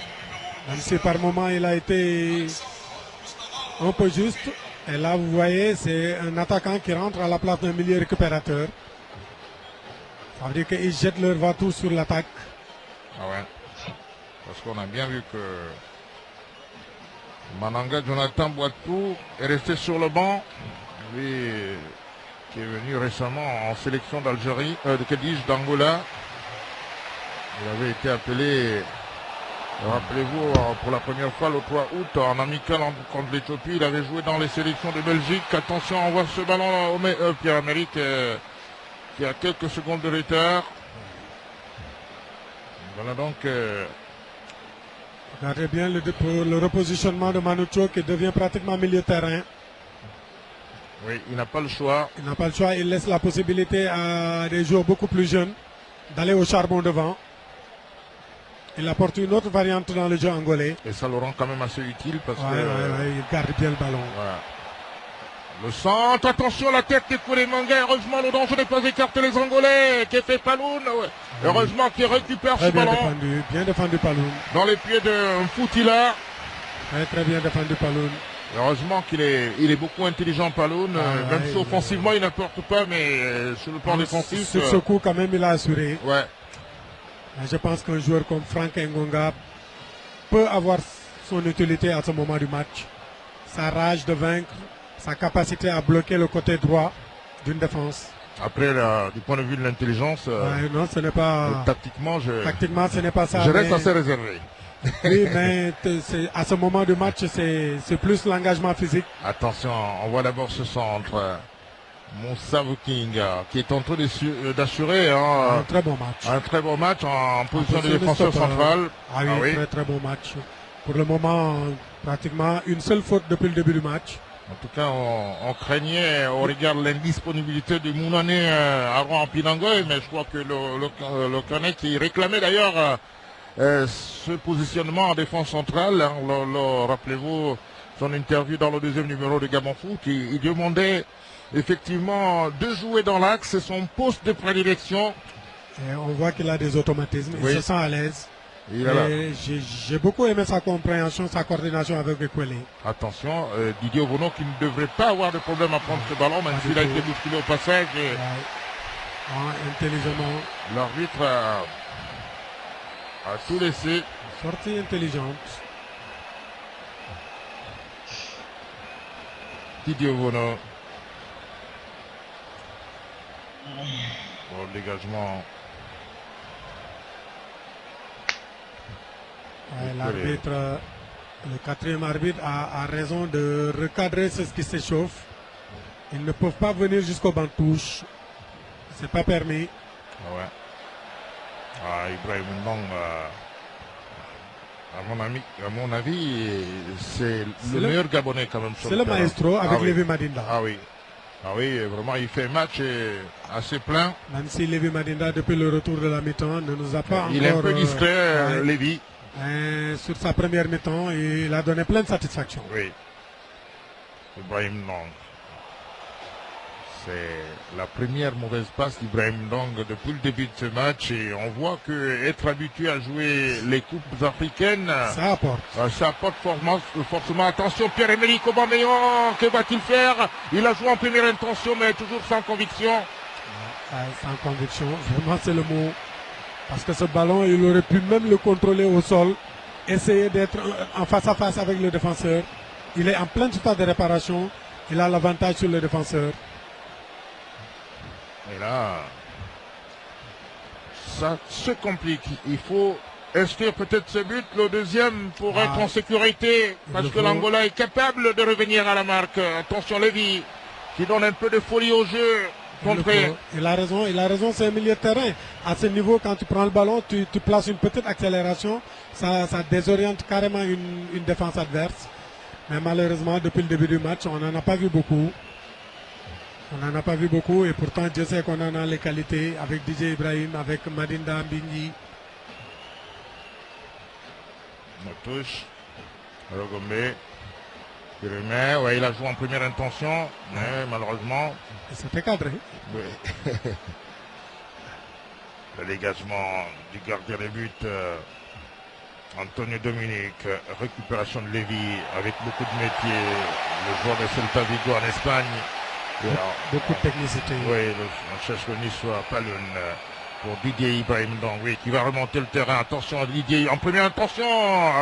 S1: même si par moment il a été un peu juste. Et là, vous voyez, c'est un attaquant qui rentre à la place d'un milieu récupérateur. Ça veut dire qu'ils jettent leur va-tout sur l'attaque.
S2: Ah ouais. Parce qu'on a bien vu que Mananga Jonathan Boitou est resté sur le banc. Lui qui est venu récemment en sélection d'Algérie, d'Angola. Il avait été appelé, rappelez-vous, pour la première fois le 3 août en amical contre l'Éthiopie. Il avait joué dans les sélections de Belgique. Attention, on voit ce ballon Pierre-Emerick qui a quelques secondes de retard. Voilà donc...
S1: Regardez bien le repositionnement de Manucho qui devient pratiquement milieu de terrain.
S2: Oui, il n'a pas le choix.
S1: Il n'a pas le choix, il laisse la possibilité à des joueurs beaucoup plus jeunes d'aller au charbon devant. Il apporte une autre variante dans le jeu angolais.
S2: Et ça le rend quand même assez utile parce que...
S1: il garde bien le ballon.
S2: Voilà. Le centre, attention, la tête de Koulemanga. Heureusement, le danger n'est pas écarté les Angolais. Qui fait Paloun. Heureusement qu'il récupère ce ballon.
S1: Bien défendu Paloun.
S2: Dans les pieds de Foutila.
S1: Très bien défendu Paloun.
S2: Heureusement qu'il est beaucoup intelligent, Paloun. Même si offensivement, il n'apporte pas, mais sur le plan défensif...
S1: Sur ce coup, quand même, il a assuré.
S2: Ouais.
S1: Je pense qu'un joueur comme Franck Ngonga peut avoir son utilité à ce moment du match. Sa rage de vaincre, sa capacité à bloquer le côté droit d'une défense.
S2: Après, du point de vue de l'intelligence,
S1: non, ce n'est pas...
S2: tactiquement,
S1: ce n'est pas ça.
S2: Je reste assez réservé.
S1: Oui, mais à ce moment du match, c'est plus l'engagement physique.
S2: Attention, on voit d'abord ce centre. Moussa King qui est en train d'assurer
S1: un très bon match.
S2: Un très bon match en position de défenseur central.
S1: Ah oui, très bon match. Pour le moment, pratiquement une seule faute depuis le début du match.
S2: En tout cas, on craignait au regard de l'indisponibilité de Mounané Aaron Pinangoy, mais je crois que le Canet qui réclamait d'ailleurs ce positionnement en défense centrale, rappelez-vous son interview dans le deuxième numéro de Gabon Foot, il demandait effectivement de jouer dans l'axe, c'est son poste de prédilection.
S1: Et on voit qu'il a des automatismes, il se sent à l'aise. J'ai beaucoup aimé sa compréhension, sa coordination avec Ekwele.
S2: Attention, Didier Ovono qui ne devrait pas avoir de problème à prendre ce ballon, même s'il a été bousculé au passage.
S1: Intelligemment.
S2: L'arbitre a tout laissé.
S1: Sortie intelligente.
S2: Didier Ovono. Bon, le dégagement.
S1: L'arbitre, le quatrième arbitre a raison de recadrer ce qui s'échauffe. Ils ne peuvent pas venir jusqu'au banc de touche. C'est pas permis.
S2: Ibrahim Ndong, à mon avis, c'est le meilleur Gabonais quand même.
S1: C'est le maestro avec Lévi Madinda.
S2: Ah oui, vraiment, il fait un match assez plein.
S1: Même si Lévi Madinda, depuis le retour de la mi-temps, ne nous a pas encore...
S2: Il est un peu discret, Lévi.
S1: Sur sa première mi-temps, il a donné plein de satisfaction.
S2: Oui. Ibrahim Ndong. C'est la première mauvaise passe d'Ibrahim Ndong depuis le début de ce match. Et on voit qu'être habitué à jouer les coupes africaines...
S1: Ça apporte.
S2: Ça apporte forcément. Attention, Pierre-Emerick Aubameyang, que va-t-il faire? Il a joué en première intention, mais toujours sans conviction.
S1: Sans conviction, vraiment c'est le mot. Parce que ce ballon, il aurait pu même le contrôler au sol, essayer d'être en face à face avec le défenseur. Il est en plein état de réparation, il a l'avantage sur le défenseur.
S2: Et là, ça se complique. Il faut inscrire peut-être ce but, le deuxième, pour être en sécurité, parce que l'Angola est capable de revenir à la marque. Attention, Lévi, qui donne un peu de folie au jeu.
S1: Il a raison, c'est un milieu de terrain. À ce niveau, quand tu prends le ballon, tu places une petite accélération, ça désoriente carrément une défense adverse. Mais malheureusement, depuis le début du match, on n'en a pas vu beaucoup. Et pourtant, je sais qu'on en a les qualités avec DJ Ibrahim, avec Madinda Mbingi.
S2: On touche. Rogombe. Il a joué en première intention, mais malheureusement...
S1: C'était cadré.
S2: Oui. Le dégagement du gardien de but, Antonio Dominique, récupération de Lévi avec beaucoup de métier, le joueur de Celta Vigo en Espagne.
S1: Beaucoup de technicité.
S2: Oui, on cherche le Niçois Paloun pour Didier Ibrahim Ndong, qui va remonter le terrain. Attention à Didier, en première intention.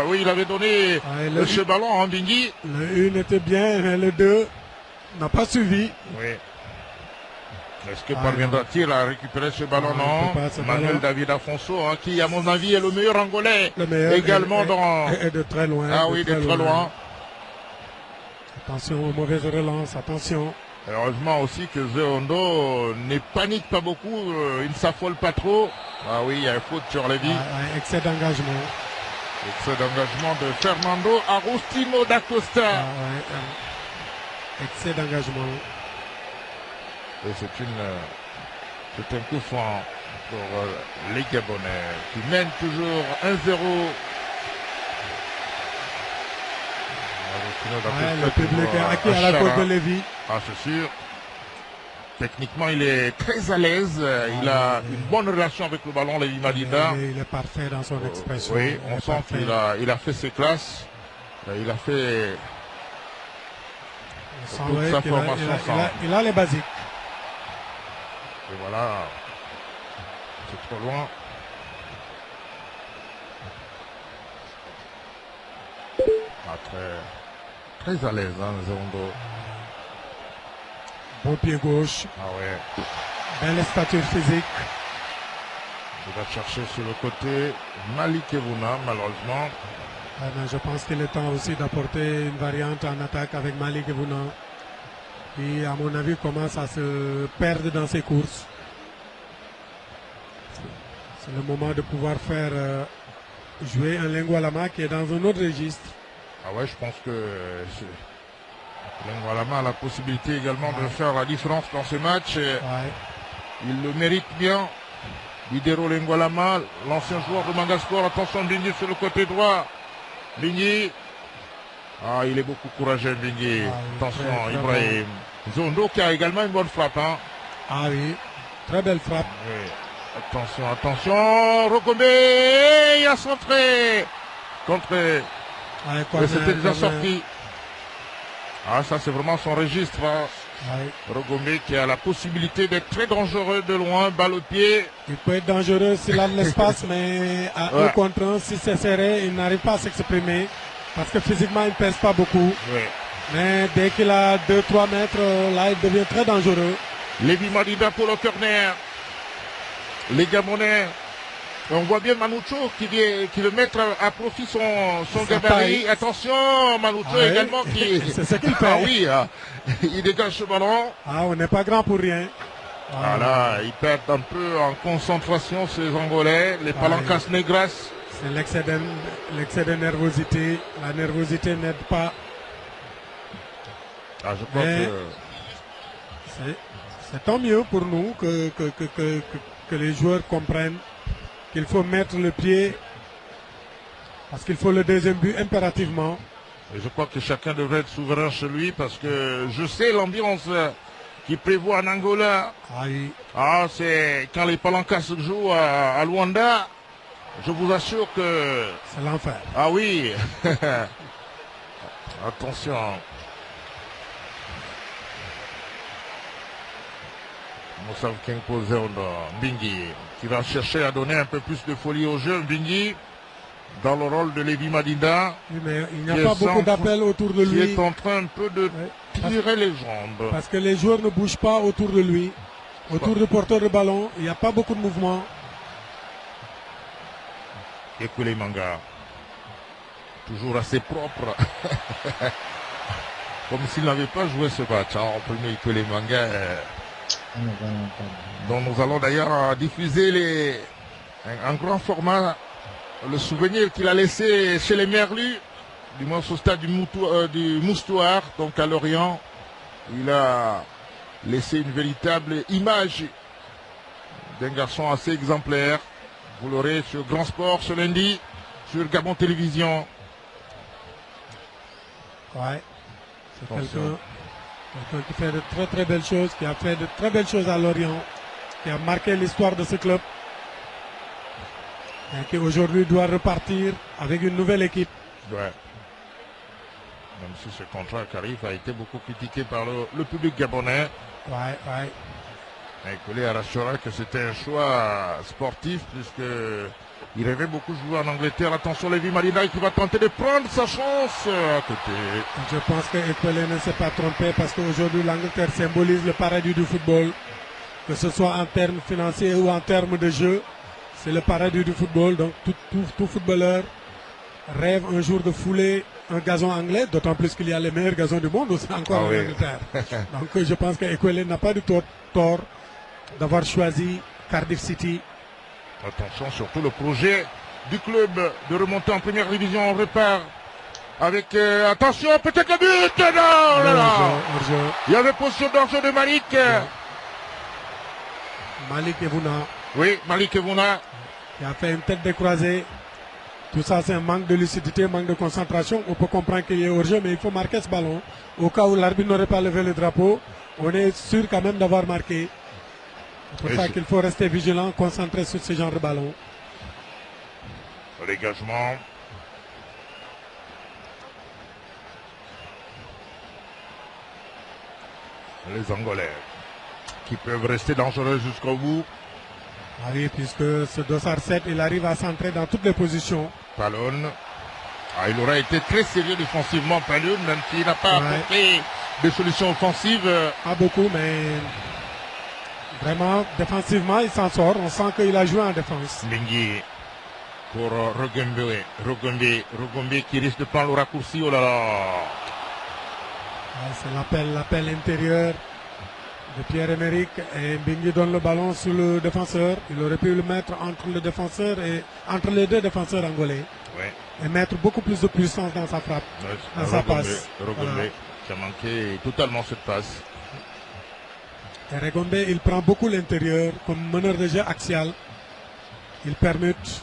S2: Oui, il avait donné ce ballon à Mbingi.
S1: Le 1 était bien, mais le 2 n'a pas suivi.
S2: Oui. Est-ce que parviendra-t-il à récupérer ce ballon? Non. Manuel David Afonso, qui, à mon avis, est le meilleur Angolais.
S1: Le meilleur.
S2: Également
S1: et de très loin.
S2: Ah oui, de très loin.
S1: Attention aux mauvaises relances, attention.
S2: Heureusement aussi que Zeondo ne panique pas beaucoup, il ne s'affole pas trop. Ah oui, il y a une faute sur Lévy.
S1: Excès d'engagement.
S2: Excès d'engagement de Fernando Agustino da Costa.
S1: Excès d'engagement.
S2: Et c'est un coup franc pour les Gabonais qui mènent toujours 1-0.
S1: Le public est acquis à la cause de Lévy.
S2: Ah, c'est sûr. Techniquement, il est très à l'aise. Il a une bonne relation avec le ballon, Lévy Madida.
S1: Il est parfait dans son expression.
S2: Oui, on sent qu'il a fait ses classes. Il a fait toute sa formation.
S1: Il a les basiques.
S2: Et voilà. C'est trop loin. Très à l'aise, hein, Zeondo.
S1: Bon pied gauche.
S2: Ah ouais.
S1: Belle stature physique.
S2: Il va chercher sur le côté Malik Evuna, malheureusement.
S1: Je pense qu'il est temps aussi d'apporter une variante en attaque avec Malik Evuna. Qui, à mon avis, commence à se perdre dans ses courses. C'est le moment de pouvoir faire jouer un Lengualama qui est dans un autre registre.
S2: Ah ouais, je pense que Lengualama a la possibilité également de faire la différence dans ce match. Il le mérite bien. Bidero Lengualama, l'ancien joueur de Mangasport. Attention, Bingui sur le côté droit. Bingui. Ah, il est beaucoup courageux, Bingui. Attention, Ibrahim. Zondo qui a également une bonne frappe. Hein.
S1: Ah oui, très belle frappe.
S2: Oui. Attention, Rogombe, il a centré. Contré. C'était déjà sorti. Ah, ça c'est vraiment son registre. Hein. Rogombe qui a la possibilité d'être très dangereux de loin, balle au pied.
S1: Il peut être dangereux s'il a de l'espace, mais à 1 contre 1, si c'est serré, il n'arrive pas à s'exprimer. Parce que physiquement, il ne pèse pas beaucoup.
S2: Oui.
S1: Mais dès qu'il a 2-3 mètres, là, il devient très dangereux.
S2: Lévy Madida pour le corner. Les Gabonais, on voit bien Manucho qui veut mettre à profit son gabarit. Attention, Manucho également qui...
S1: C'est ce qu'il fait.
S2: Ah oui, il dégage ce ballon.
S1: Ah, on n'est pas grand pour rien.
S2: Voilà, ils perdent un peu en concentration ces Angolais, les Palancas Negras.
S1: C'est l'excès de nervosité. La nervosité n'aide pas.
S2: Ah, je crois que...
S1: C'est tant mieux pour nous que les joueurs comprennent qu'il faut mettre le pied parce qu'il faut le deuxième but impérativement.
S2: Et je crois que chacun devrait être souverain chez lui parce que je sais l'ambiance qui prévoit en Angola. Ah, c'est quand les Palancas jouent à Luanda, je vous assure que...
S1: C'est l'enfer.
S2: Ah oui. Attention. Moussa Kenko Zeondo, Bingui, qui va chercher à donner un peu plus de folie au jeu. Bingui, dans le rôle de Lévy Madida.
S1: Oui, mais il n'y a pas beaucoup d'appels autour de lui.
S2: Il est en train un peu de tirer les jambes.
S1: Parce que les joueurs ne bougent pas autour de lui. Autour du porteur de ballon, il n'y a pas beaucoup de mouvement.
S2: Ekule Manga, toujours assez propre. Comme s'il n'avait pas joué ce match. En premier, Ekule Manga. Dont nous allons d'ailleurs diffuser un grand format, le souvenir qu'il a laissé chez les Merlus, du moins au stade du Moustoir, donc à Lorient. Il a laissé une véritable image d'un garçon assez exemplaire. Vous l'aurez sur Grand Sport ce lundi, sur Gabon Télévision.
S1: Ouais, c'est quelqu'un qui fait de très très belles choses, qui a fait de très belles choses à Lorient, qui a marqué l'histoire de ce club et qui aujourd'hui doit repartir avec une nouvelle équipe.
S2: Ouais. Même si ce contrat qui arrive a été beaucoup critiqué par le public gabonais.
S1: Ouais.
S2: Ekule a rassuré que c'était un choix sportif puisqu'il rêvait beaucoup de jouer en Angleterre. Attention, Lévy Madida qui va tenter de prendre sa chance à côté.
S1: Je pense que Ekule ne s'est pas trompé parce qu'aujourd'hui l'Angleterre symbolise le paradis du football. Que ce soit en termes financiers ou en termes de jeu, c'est le paradis du football. Donc tout footballeur rêve un jour de fouler un gazon anglais, d'autant plus qu'il y a les meilleurs gazons du monde aussi encore en Angleterre. Donc je pense qu'Ekwele n'a pas du tout tort d'avoir choisi Cardiff City.
S2: Attention, surtout le projet du club de remonter en première division. On repart avec... attention, peut-être le but. Non, là, là. Il y avait position d'enjeu de Malik.
S1: Malik Evouna.
S2: Oui, Malik Evouna.
S1: Il a fait une tête décroisée. Tout ça, c'est un manque de lucidité, un manque de concentration. On peut comprendre qu'il y a hors-jeu, mais il faut marquer ce ballon. Au cas où l'arbitre n'aurait pas levé le drapeau, on est sûr quand même d'avoir marqué. C'est pour ça qu'il faut rester vigilant, concentré sur ce genre de ballon.
S2: Dégagement. Les Angolais qui peuvent rester dangereux jusqu'au bout.
S1: Ah oui, puisque ce dossard 7, il arrive à centrer dans toutes les positions.
S2: Palone. Ah, il aura été très sérieux défensivement, Palone, même s'il n'a pas apporté des solutions offensives.
S1: Pas beaucoup, mais vraiment, défensivement, il s'en sort. On sent qu'il a joué en défense.
S2: Lingui pour Rogombe qui risque de prendre le raccourci. Oh là là.
S1: Ah, c'est l'appel intérieur de Pierre-Emerick, et Mbingui donne le ballon sur le défenseur. Il aurait pu le mettre entre le défenseur et entre les deux défenseurs angolais.
S2: Ouais.
S1: Et mettre beaucoup plus de puissance dans sa frappe, dans sa passe.
S2: Rogombe qui a manqué totalement cette passe.
S1: Et Rogombe, il prend beaucoup l'intérieur comme meneur de jeu axial. Il permute.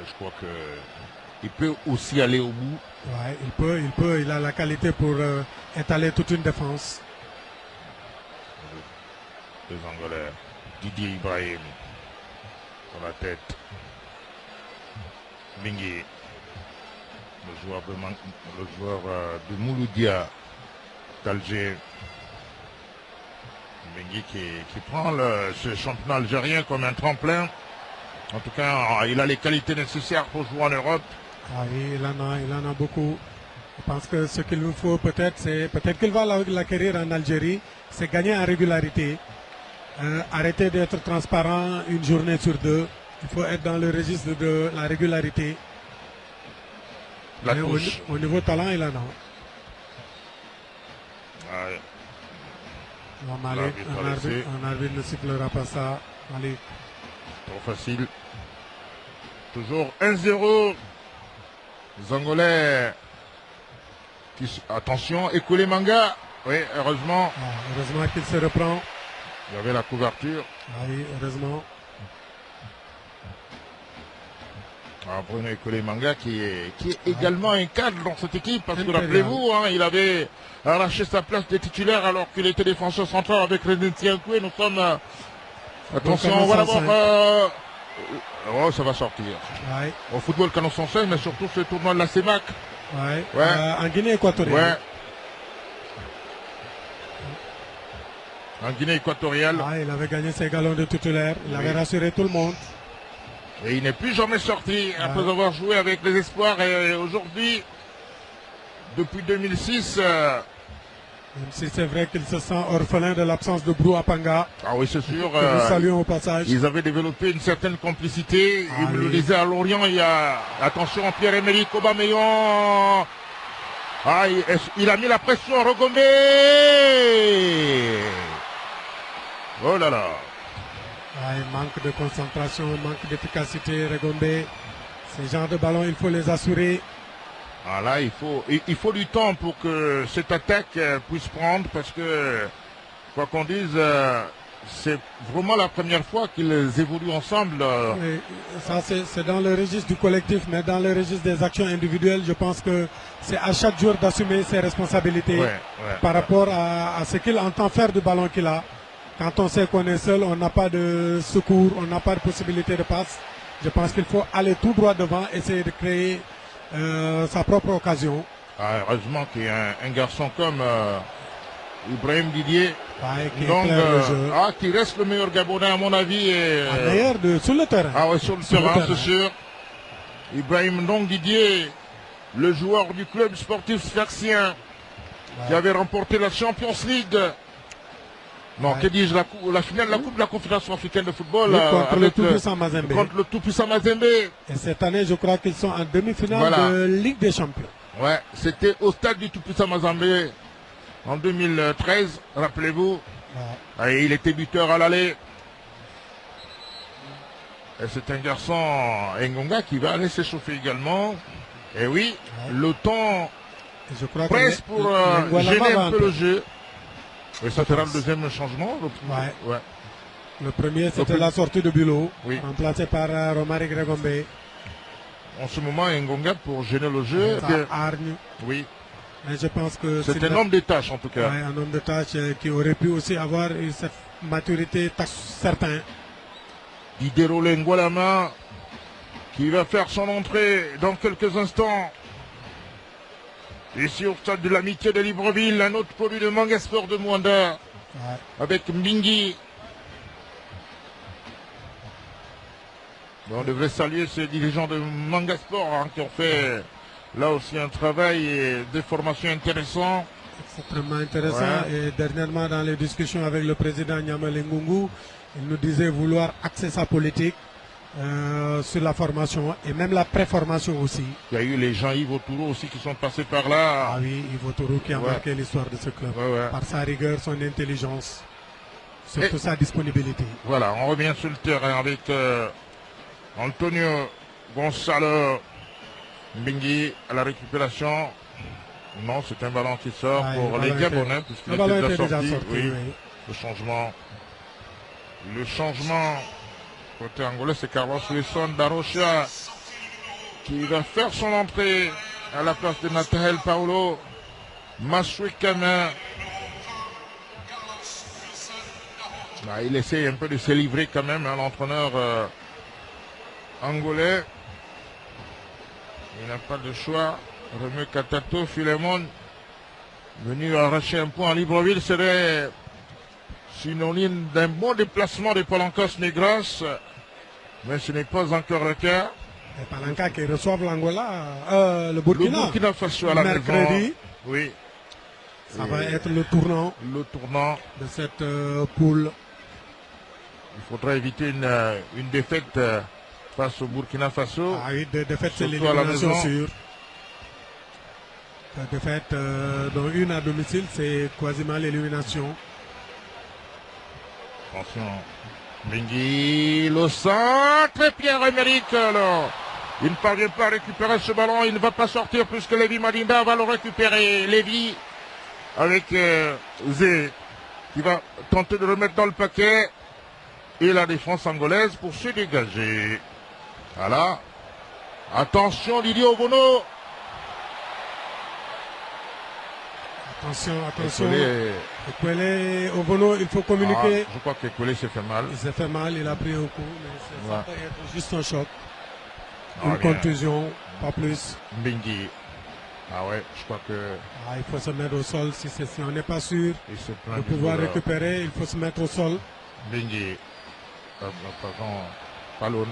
S2: Je crois que il peut aussi aller au bout.
S1: Ouais, il a la qualité pour étaler toute une défense.
S2: Les Angolais, Didier Ibrahim sur la tête. Lingui, le joueur de Mouloudia d'Alger. Lingui qui prend ce championnat algérien comme un tremplin. En tout cas, il a les qualités nécessaires pour jouer en Europe.
S1: Ah oui, il en a beaucoup. Je pense que ce qu'il nous faut peut-être qu'il va l'acquérir en Algérie, c'est gagner en régularité. Arrêter d'être transparent une journée sur deux. Il faut être dans le registre de la régularité. Au niveau talent, il en a.
S2: Ouais.
S1: Non, Malik, un arbitre ne sifflera pas ça. Malik.
S2: Trop facile. Toujours 1-0. Les Angolais. Attention, Ekwele Manga. Oui, heureusement.
S1: Heureusement qu'il se reprend.
S2: Il y avait la couverture.
S1: Oui, heureusement.
S2: Bruno Ekwele Manga qui est également un cadre dans cette équipe. Parce que rappelez-vous, il avait arraché sa place de titulaire alors qu'il était défenseur central avec René Tiankoué. Nous sommes... attention, on va d'abord... oh, ça va sortir.
S1: Ouais.
S2: Au football canon 116, mais surtout ce tournoi de la CEMAC.
S1: Ouais. En Guinée équatoriale.
S2: Ouais. En Guinée équatoriale.
S1: Il avait gagné ses galons de titulaire. Il avait rassuré tout le monde.
S2: Et il n'est plus jamais sorti après avoir joué avec les espoirs. Et aujourd'hui, depuis 2006...
S1: même si c'est vrai qu'il se sent orphelin de l'absence de Brou Apanga.
S2: Ah oui, c'est sûr.
S1: Nous saluons au passage.
S2: Ils avaient développé une certaine complicité. Il me le disait à Lorient, il y a... Attention, Pierre-Emerick Aubameyang. Il a mis la pression, Rogombe. Oh là là.
S1: Manque de concentration, manque d'efficacité, Rogombe. Ces genres de ballons, il faut les assurer.
S2: Là, il faut du temps pour que cette attaque puisse prendre parce que, quoi qu'on dise, c'est vraiment la première fois qu'ils évoluent ensemble.
S1: Ça, c'est dans le registre du collectif, mais dans le registre des actions individuelles, je pense que c'est à chaque joueur d'assumer ses responsabilités par rapport à ce qu'il entend faire du ballon qu'il a. Quand on sait qu'on est seul, on n'a pas de secours, on n'a pas de possibilité de passe. Je pense qu'il faut aller tout droit devant, essayer de créer sa propre occasion.
S2: Heureusement qu'il y a un garçon comme Ibrahim Didier qui reste le meilleur Gabonais à mon avis.
S1: Meilleur sur le terrain.
S2: Sur le terrain, c'est sûr. Ibrahim Didier, le joueur du club sportif sfaxien qui avait remporté la Champions League. Non, que dis-je, la finale de la Coupe de la Confédération africaine de football
S1: contre le tout-puissant Mazembe.
S2: Contre le tout-puissant Mazembe.
S1: Et cette année, je crois qu'ils sont en demi-finale de Ligue des Champions.
S2: Ouais, c'était au stade du Tout-Puissant Mazambé en 2013, rappelez-vous.
S1: Ouais.
S2: Et il était buteur à l'aller. Et c'est un garçon, Ngonga, qui va aller s'échauffer également. Et oui,
S1: Ouais.
S2: le temps
S1: Je crois
S2: presse
S1: que
S2: pour
S1: Ngualama
S2: gêner
S1: va
S2: un peu
S1: entrer.
S2: le jeu. Et ça sera le deuxième changement.
S1: Ouais.
S2: Ouais.
S1: Le premier, c'était
S2: Le
S1: la sortie de Bilo,
S2: Oui.
S1: remplacé par Romaric Gregombe.
S2: En ce moment, Ngonga, pour gêner le jeu,
S1: Ça,
S2: bien,
S1: hargne.
S2: oui,
S1: Mais je pense que
S2: c'est un
S1: une-
S2: homme des tâches en tout cas.
S1: ouais, un homme de tâche qui aurait pu aussi avoir cette maturité certaine.
S2: Diderot Ngualama qui va faire son entrée dans quelques instants. Ici au stade de l'amitié de Libreville, un autre produit de Mangasport de Mwanda
S1: Ouais.
S2: avec Mbingi. On devrait saluer ces dirigeants de Mangasport hein, qui ont fait là aussi un travail de formation intéressant.
S1: Extrêmement intéressant.
S2: Ouais.
S1: Et dernièrement, dans les discussions avec le président Nyamale Ngungu, il nous disait vouloir axer sa politique sur la formation et même la préformation aussi.
S2: Il y a eu les Jean-Yves Autouro aussi qui sont passés par
S1: Ah
S2: là.
S1: oui, Ivo Tourou qui a
S2: Ouais.
S1: marqué l'histoire de ce club.
S2: Ouais, ouais.
S1: Par sa rigueur, son intelligence, surtout
S2: Et-
S1: sa disponibilité.
S2: Voilà, on revient sur le terrain avec Antonio Gonzalo Mbingi à la récupération. Non, c'est un ballon qui sort
S1: Ouais,
S2: pour
S1: le
S2: les
S1: ballon était-
S2: Gabonais puisqu'il
S1: Le ballon
S2: était
S1: était
S2: déjà
S1: déjà
S2: sorti.
S1: sorti.
S2: Oui,
S1: Oui.
S2: le changement côté angolais, c'est Carlos Wilson d'Arocha qui va faire son entrée à la place de Nathanael Paulo Maswikana. Ah, il essaie un peu de se livrer quand même, hein, l'entraîneur angolais. Il n'a pas de choix. Remue Katato, Philemon, venu arracher un point à Libreville, serait synonyme d'un bon déplacement de Palancos Negras. Mais ce n'est pas encore le cas.
S1: Et Palanca qui reçoivent l'Angola, le
S2: Le
S1: Burkina.
S2: Burkina Faso à la
S1: Mercredi.
S2: maison. Oui.
S1: Ça
S2: Et
S1: va être le tournant
S2: le tournant.
S1: de cette poule.
S2: Il faudra éviter une défaite face au Burkina Faso.
S1: Ah oui, de fait, c'est
S2: Surtout à la
S1: l'élimination
S2: maison.
S1: sûre. De fait, dont une à domicile, c'est quasiment l'élimination.
S2: Attention. Mbingi, le centre, Pierre-Emerick. Alors, il ne parvient pas à récupérer ce ballon. Il ne va pas sortir puisque Lévi Madinda va le récupérer. Lévi avec Zé qui va tenter de le remettre dans le paquet. Et la défense angolaise pour se dégager. Voilà. Attention, Didier Obono.
S1: Attention, attention.
S2: Ekwele,
S1: Ekwele, Obono, il faut communiquer.
S2: je crois qu'Ekwele s'est fait mal.
S1: Il s'est fait mal, il a pris un coup, mais ça
S2: Ouais.
S1: peut être juste un choc.
S2: Ah,
S1: Une
S2: bien.
S1: contusion, pas plus.
S2: Mbingi. Ah ouais, je crois que
S1: Ah, il faut se mettre au sol si on n'est pas sûr
S2: il se plaint
S1: de
S2: du
S1: pouvoir
S2: joueur.
S1: récupérer, il faut se mettre au sol.
S2: Mbingi. Pardon, Palon.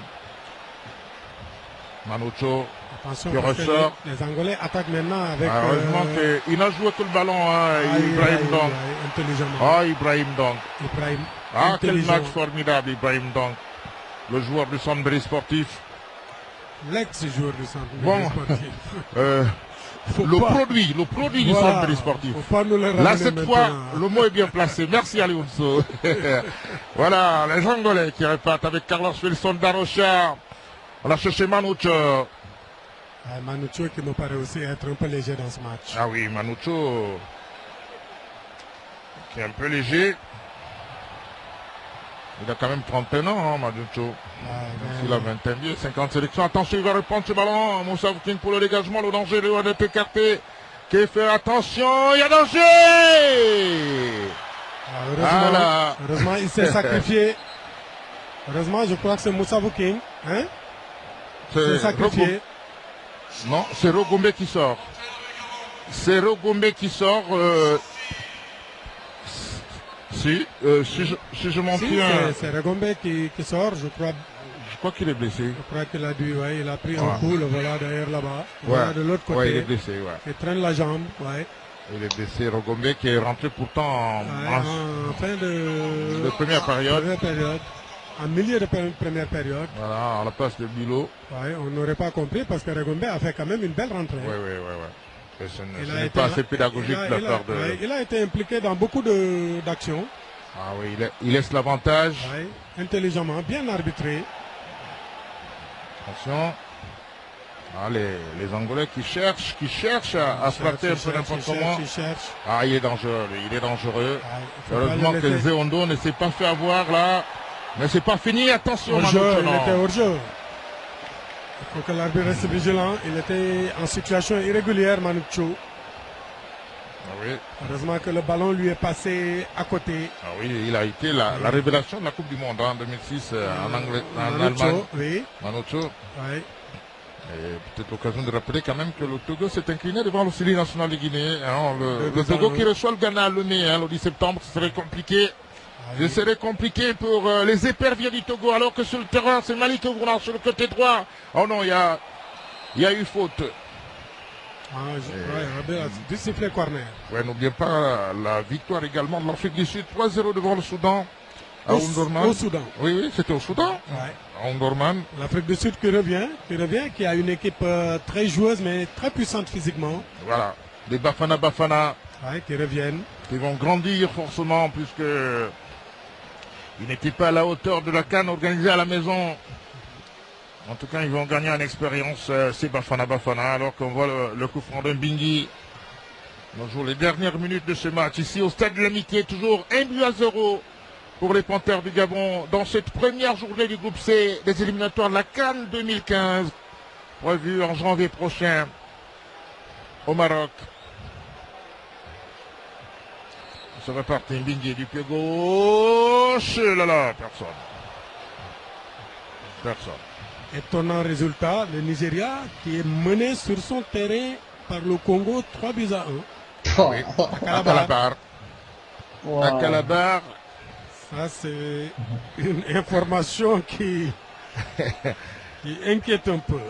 S2: Manucho.
S1: Attention,
S2: Qui
S1: parce que
S2: ressort.
S1: les Angolais attaquent maintenant avec
S2: Ah, heureusement qu'il n'a joué que le ballon, hein, Ibrahim Dong.
S1: intelligemment.
S2: Ah, Ibrahim Dong.
S1: Ibrahim,
S2: Ah, quel
S1: intelligent.
S2: match formidable, Ibrahim Dong. Le joueur du Sandberry sportif.
S1: L'ex-joueur du centre
S2: Bon.
S1: sportif. Faut
S2: Le
S1: pas-
S2: produit du
S1: Voilà,
S2: Sandberry sportif.
S1: faut pas nous le
S2: Là,
S1: ramener
S2: cette fois,
S1: maintenant.
S2: le mot est bien placé. Merci, Alonso. Voilà, les Angolais qui repartent avec Carlos Wilson d'Arocha. On a cherché Manucho.
S1: Ah, Manucho qui me paraît aussi être un peu léger dans ce match.
S2: Ah oui, Manucho qui est un peu léger. Il a quand même 31 ans, hein, Manucho. Il a 21 pieds, 50 sélections. Attention, il va reprendre ce ballon. Moussa King pour le dégagement. Le danger doit être écarté. Qui fait attention, il y a danger.
S1: Ah, heureusement,
S2: Voilà.
S1: heureusement, il s'est sacrifié. Heureusement, je crois que c'est Moussa King. Hein? Il s'est sacrifié.
S2: Non, c'est Rogombe qui sort. C'est Rogombe qui sort. Si je m'en
S1: Si,
S2: tiens,
S1: c'est Regombe qui sort, je
S2: crois qu'il est blessé.
S1: crois qu'il a dû, ouais, il a pris
S2: Ouais.
S1: un coup, le voilà d'ailleurs là-bas. Voilà de l'autre côté.
S2: Ouais, il est blessé, ouais.
S1: Il traîne la jambe, ouais.
S2: Il est blessé. Rogombe qui est rentré pourtant
S1: En fin de
S2: première période.
S1: En milieu de première période.
S2: Voilà, à la place de Bilo.
S1: Ouais, on n'aurait pas compris parce que Regombe a fait quand même une belle rentrée.
S2: Ouais. Ce n'est pas assez pédagogique de la part de...
S1: Ouais, il a été impliqué dans beaucoup d'actions.
S2: Ah oui, il laisse l'avantage.
S1: Ouais, intelligemment, bien arbitré.
S2: Attention. Ah, les Angolais qui cherchent à frapper un peu n'importe comment. Ah, il est dangereux, lui, il est dangereux. Heureusement que Zéondo ne s'est pas fait avoir là. Mais c'est pas fini, attention.
S1: Il était hors jeu. Il faut que l'arbitre reste vigilant. Il était en situation irrégulière, Manucho.
S2: Ah oui.
S1: Heureusement que le ballon lui est passé à côté.
S2: Ah oui, il a été la révélation de la Coupe du Monde en 2006 en Allemagne.
S1: Oui.
S2: Manucho.
S1: Oui.
S2: Et peut-être l'occasion de rappeler quand même que le Togo s'est incliné devant le Série national de Guinée. Hein, le Togo qui reçoit le Ghana à l'ONU le 10 septembre, ce serait compliqué. Ce serait compliqué pour les éperviers du Togo, alors que sur le terrain, c'est Malik Ouvrant sur le côté droit. Oh non, il y a eu faute.
S1: Du sifflet corner.
S2: Ouais, n'oubliez pas la victoire également de l'Afrique du Sud, 3-0 devant le Soudan.
S1: Au Soudan.
S2: Oui, c'était au Soudan.
S1: Ouais.
S2: À Omdurman.
S1: L'Afrique du Sud qui revient, qui a une équipe très joueuse, mais très puissante physiquement.
S2: Voilà, des Bafana.
S1: Ouais, qui reviennent.
S2: Qui vont grandir forcément, puisque ils n'étaient pas à la hauteur de la CAN organisée à la maison. En tout cas, ils vont gagner en expérience, ces Bafana, alors qu'on voit le coup franc de Mbingi. On joue les dernières minutes de ce match ici au Stade de l'Amitié, toujours 1-0 pour les Panthères du Gabon dans cette première journée du groupe C des éliminatoires de la CAN 2015, prévue en janvier prochain au Maroc. Ça va partir Mbingi du pied gauche. Là, personne.
S1: Étonnant résultat, le Nigeria qui est mené sur son terrain par le Congo 3-1.
S2: Oui, à Calabar.
S3: Wow.
S2: À Calabar.
S1: Ça, c'est une information qui inquiète un peu.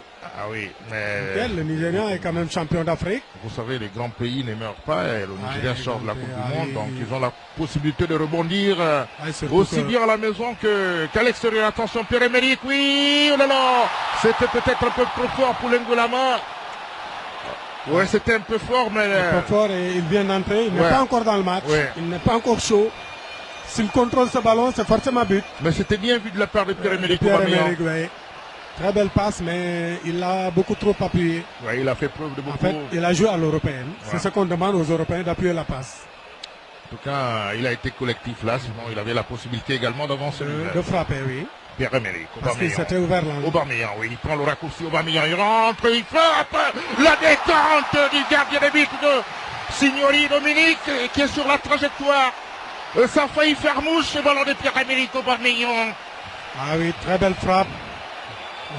S2: Ah oui, mais...
S1: Le Nigeria est quand même champion d'Afrique.
S2: Vous savez, les grands pays ne meurent pas et le Nigeria sort de la Coupe du Monde, donc ils ont la possibilité de rebondir aussi bien à la maison qu'à l'extérieur. Attention, Pierre-Emerick, oui, oh là là, c'était peut-être un peu trop fort pour l'Engolama. Ouais, c'était un peu fort, mais...
S1: Un peu fort et il vient d'entrer, il n'est pas encore dans le match, il n'est pas encore chaud. S'il contrôle ce ballon, c'est forcément but.
S2: Mais c'était bien vu de la part de Pierre-Emerick.
S1: Très belle passe, mais il a beaucoup trop appuyé.
S2: Oui, il a fait preuve de beaucoup.
S1: En fait, il a joué à l'européenne. Ouais. C'est ce qu'on demande aux Européens, d'appuyer la passe.
S2: En tout cas, il a été collectif là, sinon il avait la possibilité également d'avancer.
S1: De frapper, oui.
S2: Pierre-Emerick,
S1: parce qu'il s'était ouvert là.
S2: Aubameyang, oui, il prend le raccourci, Aubameyang, il rentre, il frappe. La détente du gardien de but de Signori Dominique, qui est sur la trajectoire. Ça a failli faire mouche, ce ballon de Pierre-Emerick Aubameyang.
S1: Ah oui, très belle frappe.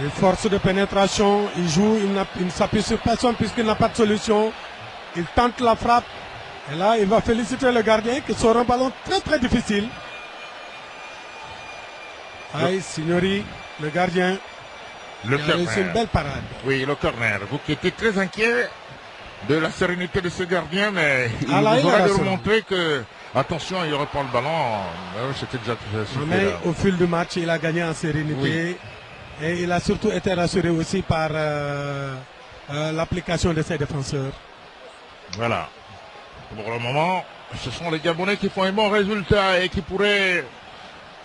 S1: Et force de pénétration, il joue, il ne s'appuie sur personne puisqu'il n'a pas de solution. Il tente la frappe. Et là, il va féliciter le gardien qui sort un ballon très très difficile. Aïe, Signori, le gardien.
S2: Il a réussi
S1: une belle parade.
S2: Oui, le corner. Vous qui étiez très inquiet de la sérénité de ce gardien, mais il vous aura de remontrer que, attention, il reprend le ballon. C'était déjà suffisant.
S1: Mais au fil du match, il a gagné en sérénité. Oui. Et il a surtout été rassuré aussi par l'application de ses défenseurs.
S2: Voilà. Pour le moment, ce sont les Gabonais qui font un bon résultat et qui pourraient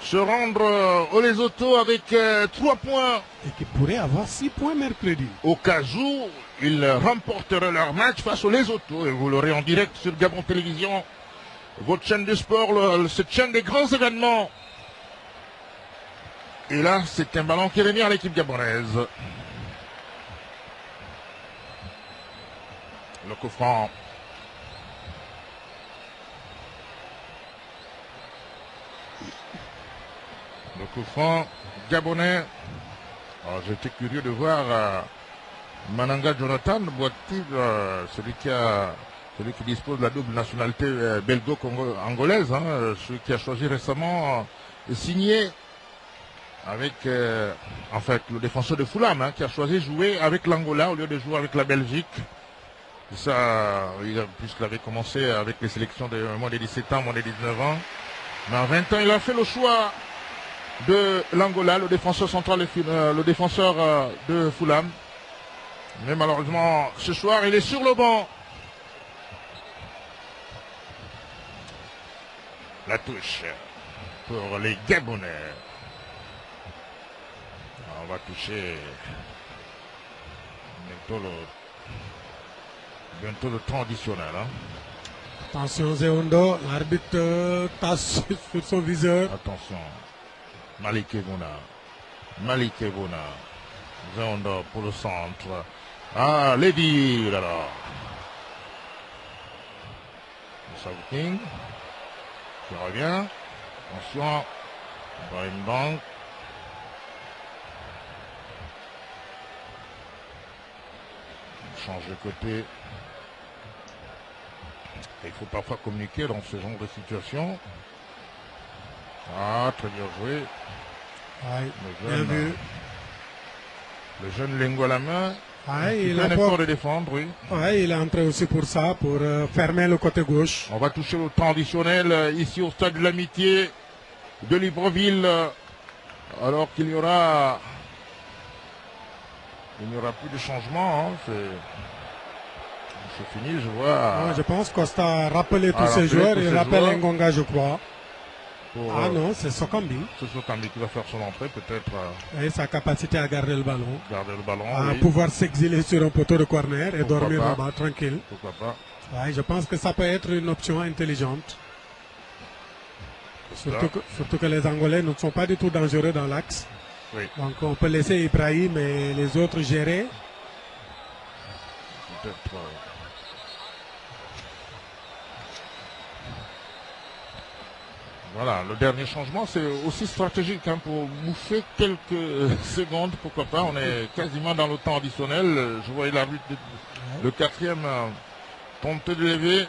S2: se rendre au Lesotho avec 3 points.
S1: Et qui pourraient avoir 6 points mercredi.
S2: Au cas où ils remporteraient leur match face au Lesotho. Et vous l'aurez en direct sur Gabon Télévision, votre chaîne de sport, cette chaîne des grands événements. Et là, c'est un ballon qui revient à l'équipe gabonaise. Le coup franc. Le coup franc gabonais. J'étais curieux de voir Mananga Jonathan Boativ, celui qui dispose de la double nationalité belgo-angolaise, celui qui a choisi récemment de signer avec en fait le défenseur de Fulham, qui a choisi de jouer avec l'Angola au lieu de jouer avec la Belgique. Et ça, puisqu'il avait commencé avec les sélections de moins de 17 ans, moins de 19 ans. Mais à 20 ans, il a fait le choix de l'Angola, le défenseur central, le défenseur de Fulham. Mais malheureusement, ce soir, il est sur le banc. La touche pour les Gabonais. On va toucher bientôt le temps additionnel. Hein.
S1: Attention Zéondo, l'arbitre tasse sur son viseur.
S2: Attention, Malik Ebona. Zéondo pour le centre. Ah, Lady, là. King qui revient. Attention, Brahim Bank. Change de côté. Il faut parfois communiquer dans ce genre de situation. Ah, très bien joué.
S1: Ouais,
S2: le jeune Lengo à la main.
S1: Ouais,
S2: il a un effort de défendre, oui.
S1: Ouais, il est entré aussi pour ça, pour fermer le côté gauche.
S2: On va toucher le temps additionnel ici au stade de l'Amitié de Libreville. Alors qu'il n'y aura plus de changement. Hein. C'est fini, je vois.
S1: Ouais, je pense Costa a rappelé tous ses joueurs. Il rappelle Ngonga, je crois. Non, c'est Sokambi.
S2: C'est Sokambi qui va faire son entrée, peut-être.
S1: Et sa capacité à garder le ballon. À
S2: oui.
S1: pouvoir s'exiler sur un poteau de corner et dormir là-bas, tranquille.
S2: Pourquoi pas.
S1: Ouais, je pense que ça peut être une option intelligente. Surtout que les Angolais ne sont pas du tout dangereux dans l'axe.
S2: Oui.
S1: Donc on peut laisser Ibrahim et les autres gérer.
S2: Peut-être. Voilà, le dernier changement, c'est aussi stratégique hein, pour bouffer quelques secondes, pourquoi pas. On est quasiment dans le temps additionnel. Je voyais l'arbitre, le quatrième, tenter de lever.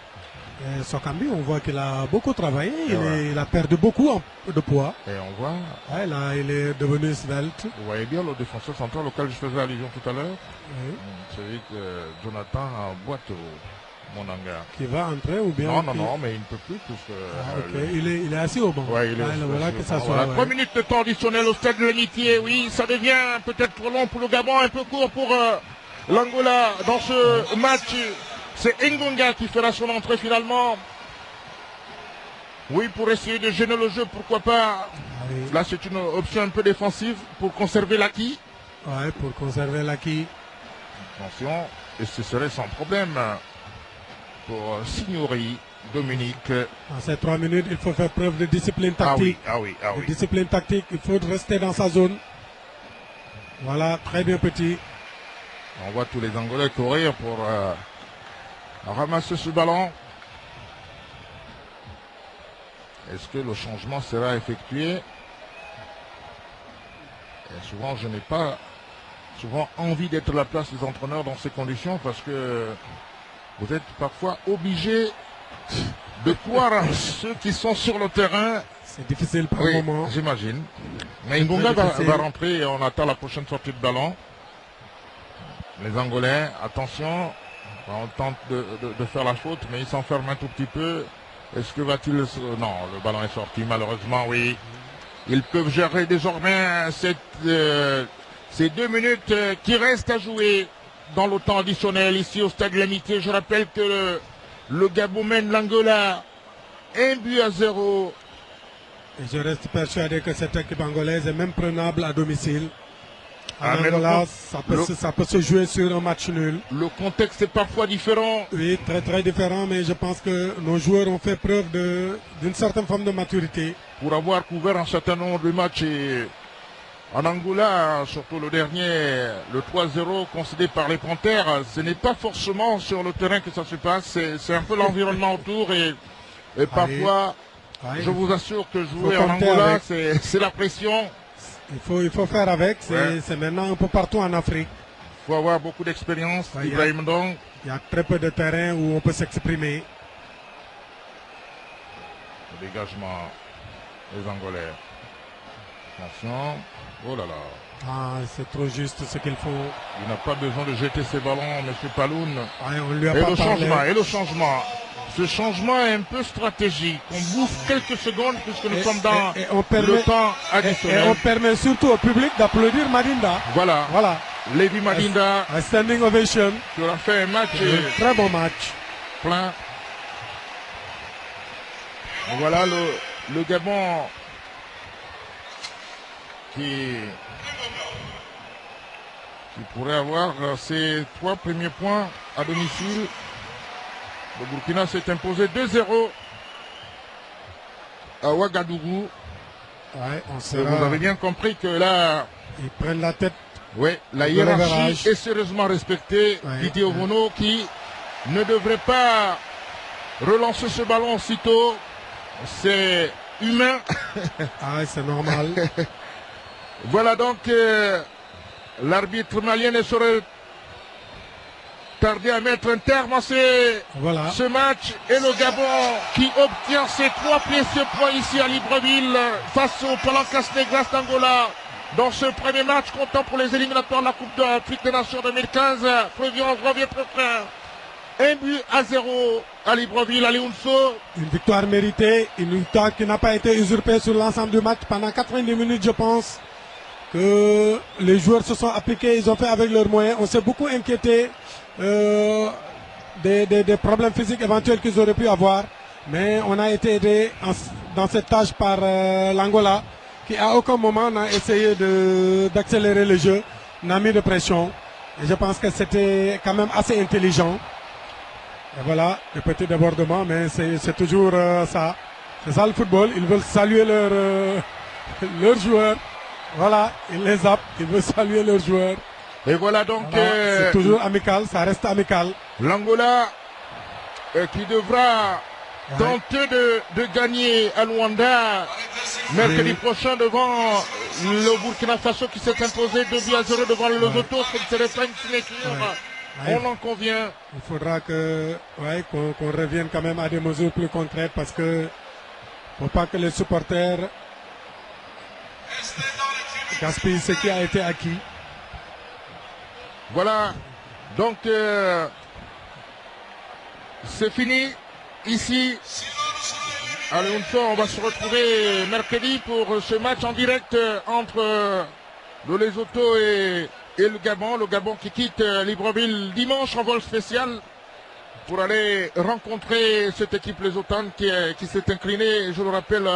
S1: Sokambi, on voit qu'il a beaucoup travaillé. Il a perdu beaucoup de poids.
S2: Et on voit.
S1: Ouais, là, il est devenu svelte.
S2: Vous voyez bien le défenseur central auquel je faisais allusion tout à l'heure.
S1: Oui.
S2: Celui que Jonathan boite Monanga.
S1: Qui va entrer ou bien
S2: Non, mais il ne peut plus.
S1: Il est assis au banc.
S2: Ouais, il est
S1: voilà que ça soit.
S2: Voilà. 3 minutes de temps additionnel au stade de l'Amitié. Oui, ça devient peut-être trop long pour le Gabon, un peu court pour l'Angola dans ce match. C'est Ngonga qui fera son entrée finalement. Oui, pour essayer de gêner le jeu, pourquoi pas.
S1: Oui.
S2: Là, c'est une option un peu défensive pour conserver l'acquis.
S1: Ouais, pour conserver l'acquis.
S2: Attention, et ce serait sans problème pour Signori, Dominique.
S1: Dans ces 3 minutes, il faut faire preuve de discipline tactique.
S2: Ah oui.
S1: De discipline tactique, il faut rester dans sa zone. Voilà, très bien petit.
S2: On voit tous les Angolais courir pour ramasser ce ballon. Est-ce que le changement sera effectué? Et souvent, je n'ai pas envie d'être à la place des entraîneurs dans ces conditions parce que vous êtes parfois obligé de croire ceux qui sont sur le terrain.
S1: C'est difficile par moment.
S2: J'imagine. Mais Ngonga va rentrer et on attend la prochaine sortie de ballon. Les Angolais, attention, on tente de faire la faute, mais il s'enferme un tout petit peu. Est-ce que va-t-il... Non, le ballon est sorti, malheureusement, oui. Ils peuvent gérer désormais ces 2 minutes qui restent à jouer dans le temps additionnel ici au stade de l'Amitié. Je rappelle que le Gabon mène l'Angola 1-0.
S1: Et je reste persuadé que cette équipe angolaise est même prenable à domicile. En Angola, ça peut se jouer sur un match nul.
S2: Le contexte est parfois différent.
S1: Oui, très très différent, mais je pense que nos joueurs ont fait preuve d'une certaine forme de maturité.
S2: Pour avoir couvert un certain nombre de matchs en Angola, surtout le dernier, le 3-0 concédé par les Panthères, ce n'est pas forcément sur le terrain que ça se passe, c'est un peu l'environnement autour et parfois, je vous assure que jouer en Angola, c'est la pression.
S1: Il faut faire avec, c'est maintenant un peu partout en Afrique.
S2: Il faut avoir beaucoup d'expérience, Ibrahim Ndong.
S1: Il y a très peu de terrain où on peut s'exprimer.
S2: Le dégagement des Angolais. Attention. Oh là là.
S1: Ah, c'est trop juste ce qu'il faut.
S2: Il n'a pas besoin de jeter ses ballons, M. Paloun.
S1: On lui a pas parlé.
S2: Et le changement. Ce changement est un peu stratégique. On bouffe quelques secondes puisque nous sommes dans le temps additionnel.
S1: Et on permet surtout au public d'applaudir Madinda.
S2: Voilà. Lady Madinda.
S1: A standing ovation.
S2: Qui aura fait un match.
S1: Très bon match.
S2: Plein. Voilà le Gabon qui pourrait avoir ses 3 premiers points à domicile. Le Burkina s'est imposé 2-0 à Ouagadougou.
S1: Ouais,
S2: Vous avez bien compris que là,
S1: ils prennent la tête.
S2: Oui, la hiérarchie est sérieusement respectée. Ouais, Didier Ovono qui ne devrait pas relancer ce ballon aussitôt. C'est humain.
S1: Ah, c'est normal.
S2: Voilà donc l'arbitre malien ne saurait tarder à mettre un terme à ce match. Et le Gabon qui obtient ses 3 précieux points ici à Libreville face au Palancas Negras d'Angola. Dans ce premier match comptant pour les éliminatoires de la Coupe d'Afrique des Nations 2015, revient peu près. 1-0 à Libreville, à Léonceau.
S1: Une victoire méritée, une victoire qui n'a pas été usurpée sur l'ensemble du match. Pendant 90 minutes, je pense que les joueurs se sont appliqués, ils ont fait avec leurs moyens. On s'est beaucoup inquiété des problèmes physiques éventuels qu'ils auraient pu avoir. Mais on a été aidé dans cette tâche par l'Angola, qui à aucun moment n'a essayé d'accélérer le jeu, n'a mis de pression. Et je pense que c'était quand même assez intelligent. Et voilà, le petit débordement, mais c'est toujours ça. C'est ça le football. Ils veulent saluer leurs joueurs. Voilà, ils les zappent, ils veulent saluer leurs joueurs.
S2: Et voilà donc...
S1: c'est toujours amical, ça reste amical.
S2: L'Angola qui devra tenter de gagner à Luanda mercredi prochain devant le Burkina Faso qui s'est imposé 2-0 devant le Lesotho. Ce ne serait pas une signature. On en convient.
S1: Il faudra qu'on revienne quand même à des mesures plus concrètes parce que faut pas que les supporters gaspillent ce qui a été acquis.
S2: Voilà. Donc c'est fini ici. Allez, on va se retrouver mercredi pour ce match en direct entre le Lesotho et le Gabon. Le Gabon qui quitte Libreville dimanche en vol spécial pour aller rencontrer cette équipe lésothane qui s'est inclinée, je le rappelle,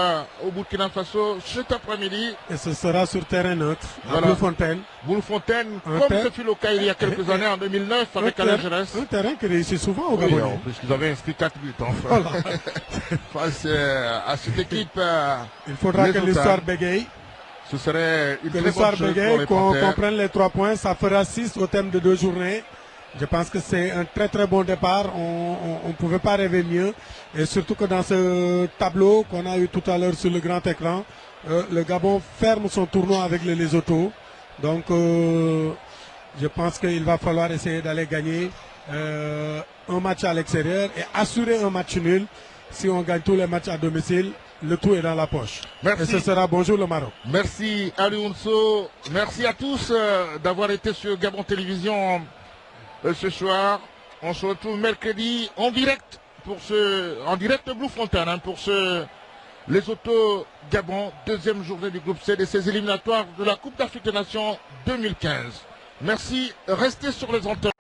S2: au Burkina Faso cet après-midi.
S1: Et ce sera sur terrain neutre, à Bloemfontein.
S2: Bloemfontein, comme ce fut le cas il y a quelques années, en 2009, avec Alain Giresse.
S1: Un terrain qui réussit souvent au Gabon.
S2: Puisqu'ils avaient inscrit 4 buts.
S1: Voilà.
S2: Face à cette équipe.
S1: Il faudra que l'histoire bégaye.
S2: Ce serait une
S1: très bonne chose qu'on prenne les 3 points. Ça fera 6 au terme de 2 journées. Je pense que c'est un très bon départ. On ne pouvait pas rêver mieux. Et surtout que dans ce tableau qu'on a eu tout à l'heure sur le grand écran, le Gabon ferme son tournoi avec le Lesotho. Donc je pense qu'il va falloir essayer d'aller gagner un match à l'extérieur et assurer un match nul. Si on gagne tous les matchs à domicile, le tout est dans la poche.
S2: Merci.
S1: Et ce sera bonjour le Maroc.
S2: Merci Aliounso. Merci à tous d'avoir été sur Gabon Télévision ce soir. On se retrouve mercredi en direct de Bloemfontein pour Lesotho Gabon, 2e journée du groupe C de ces éliminatoires de la Coupe d'Afrique des Nations 2015. Merci, restez sur les antennes.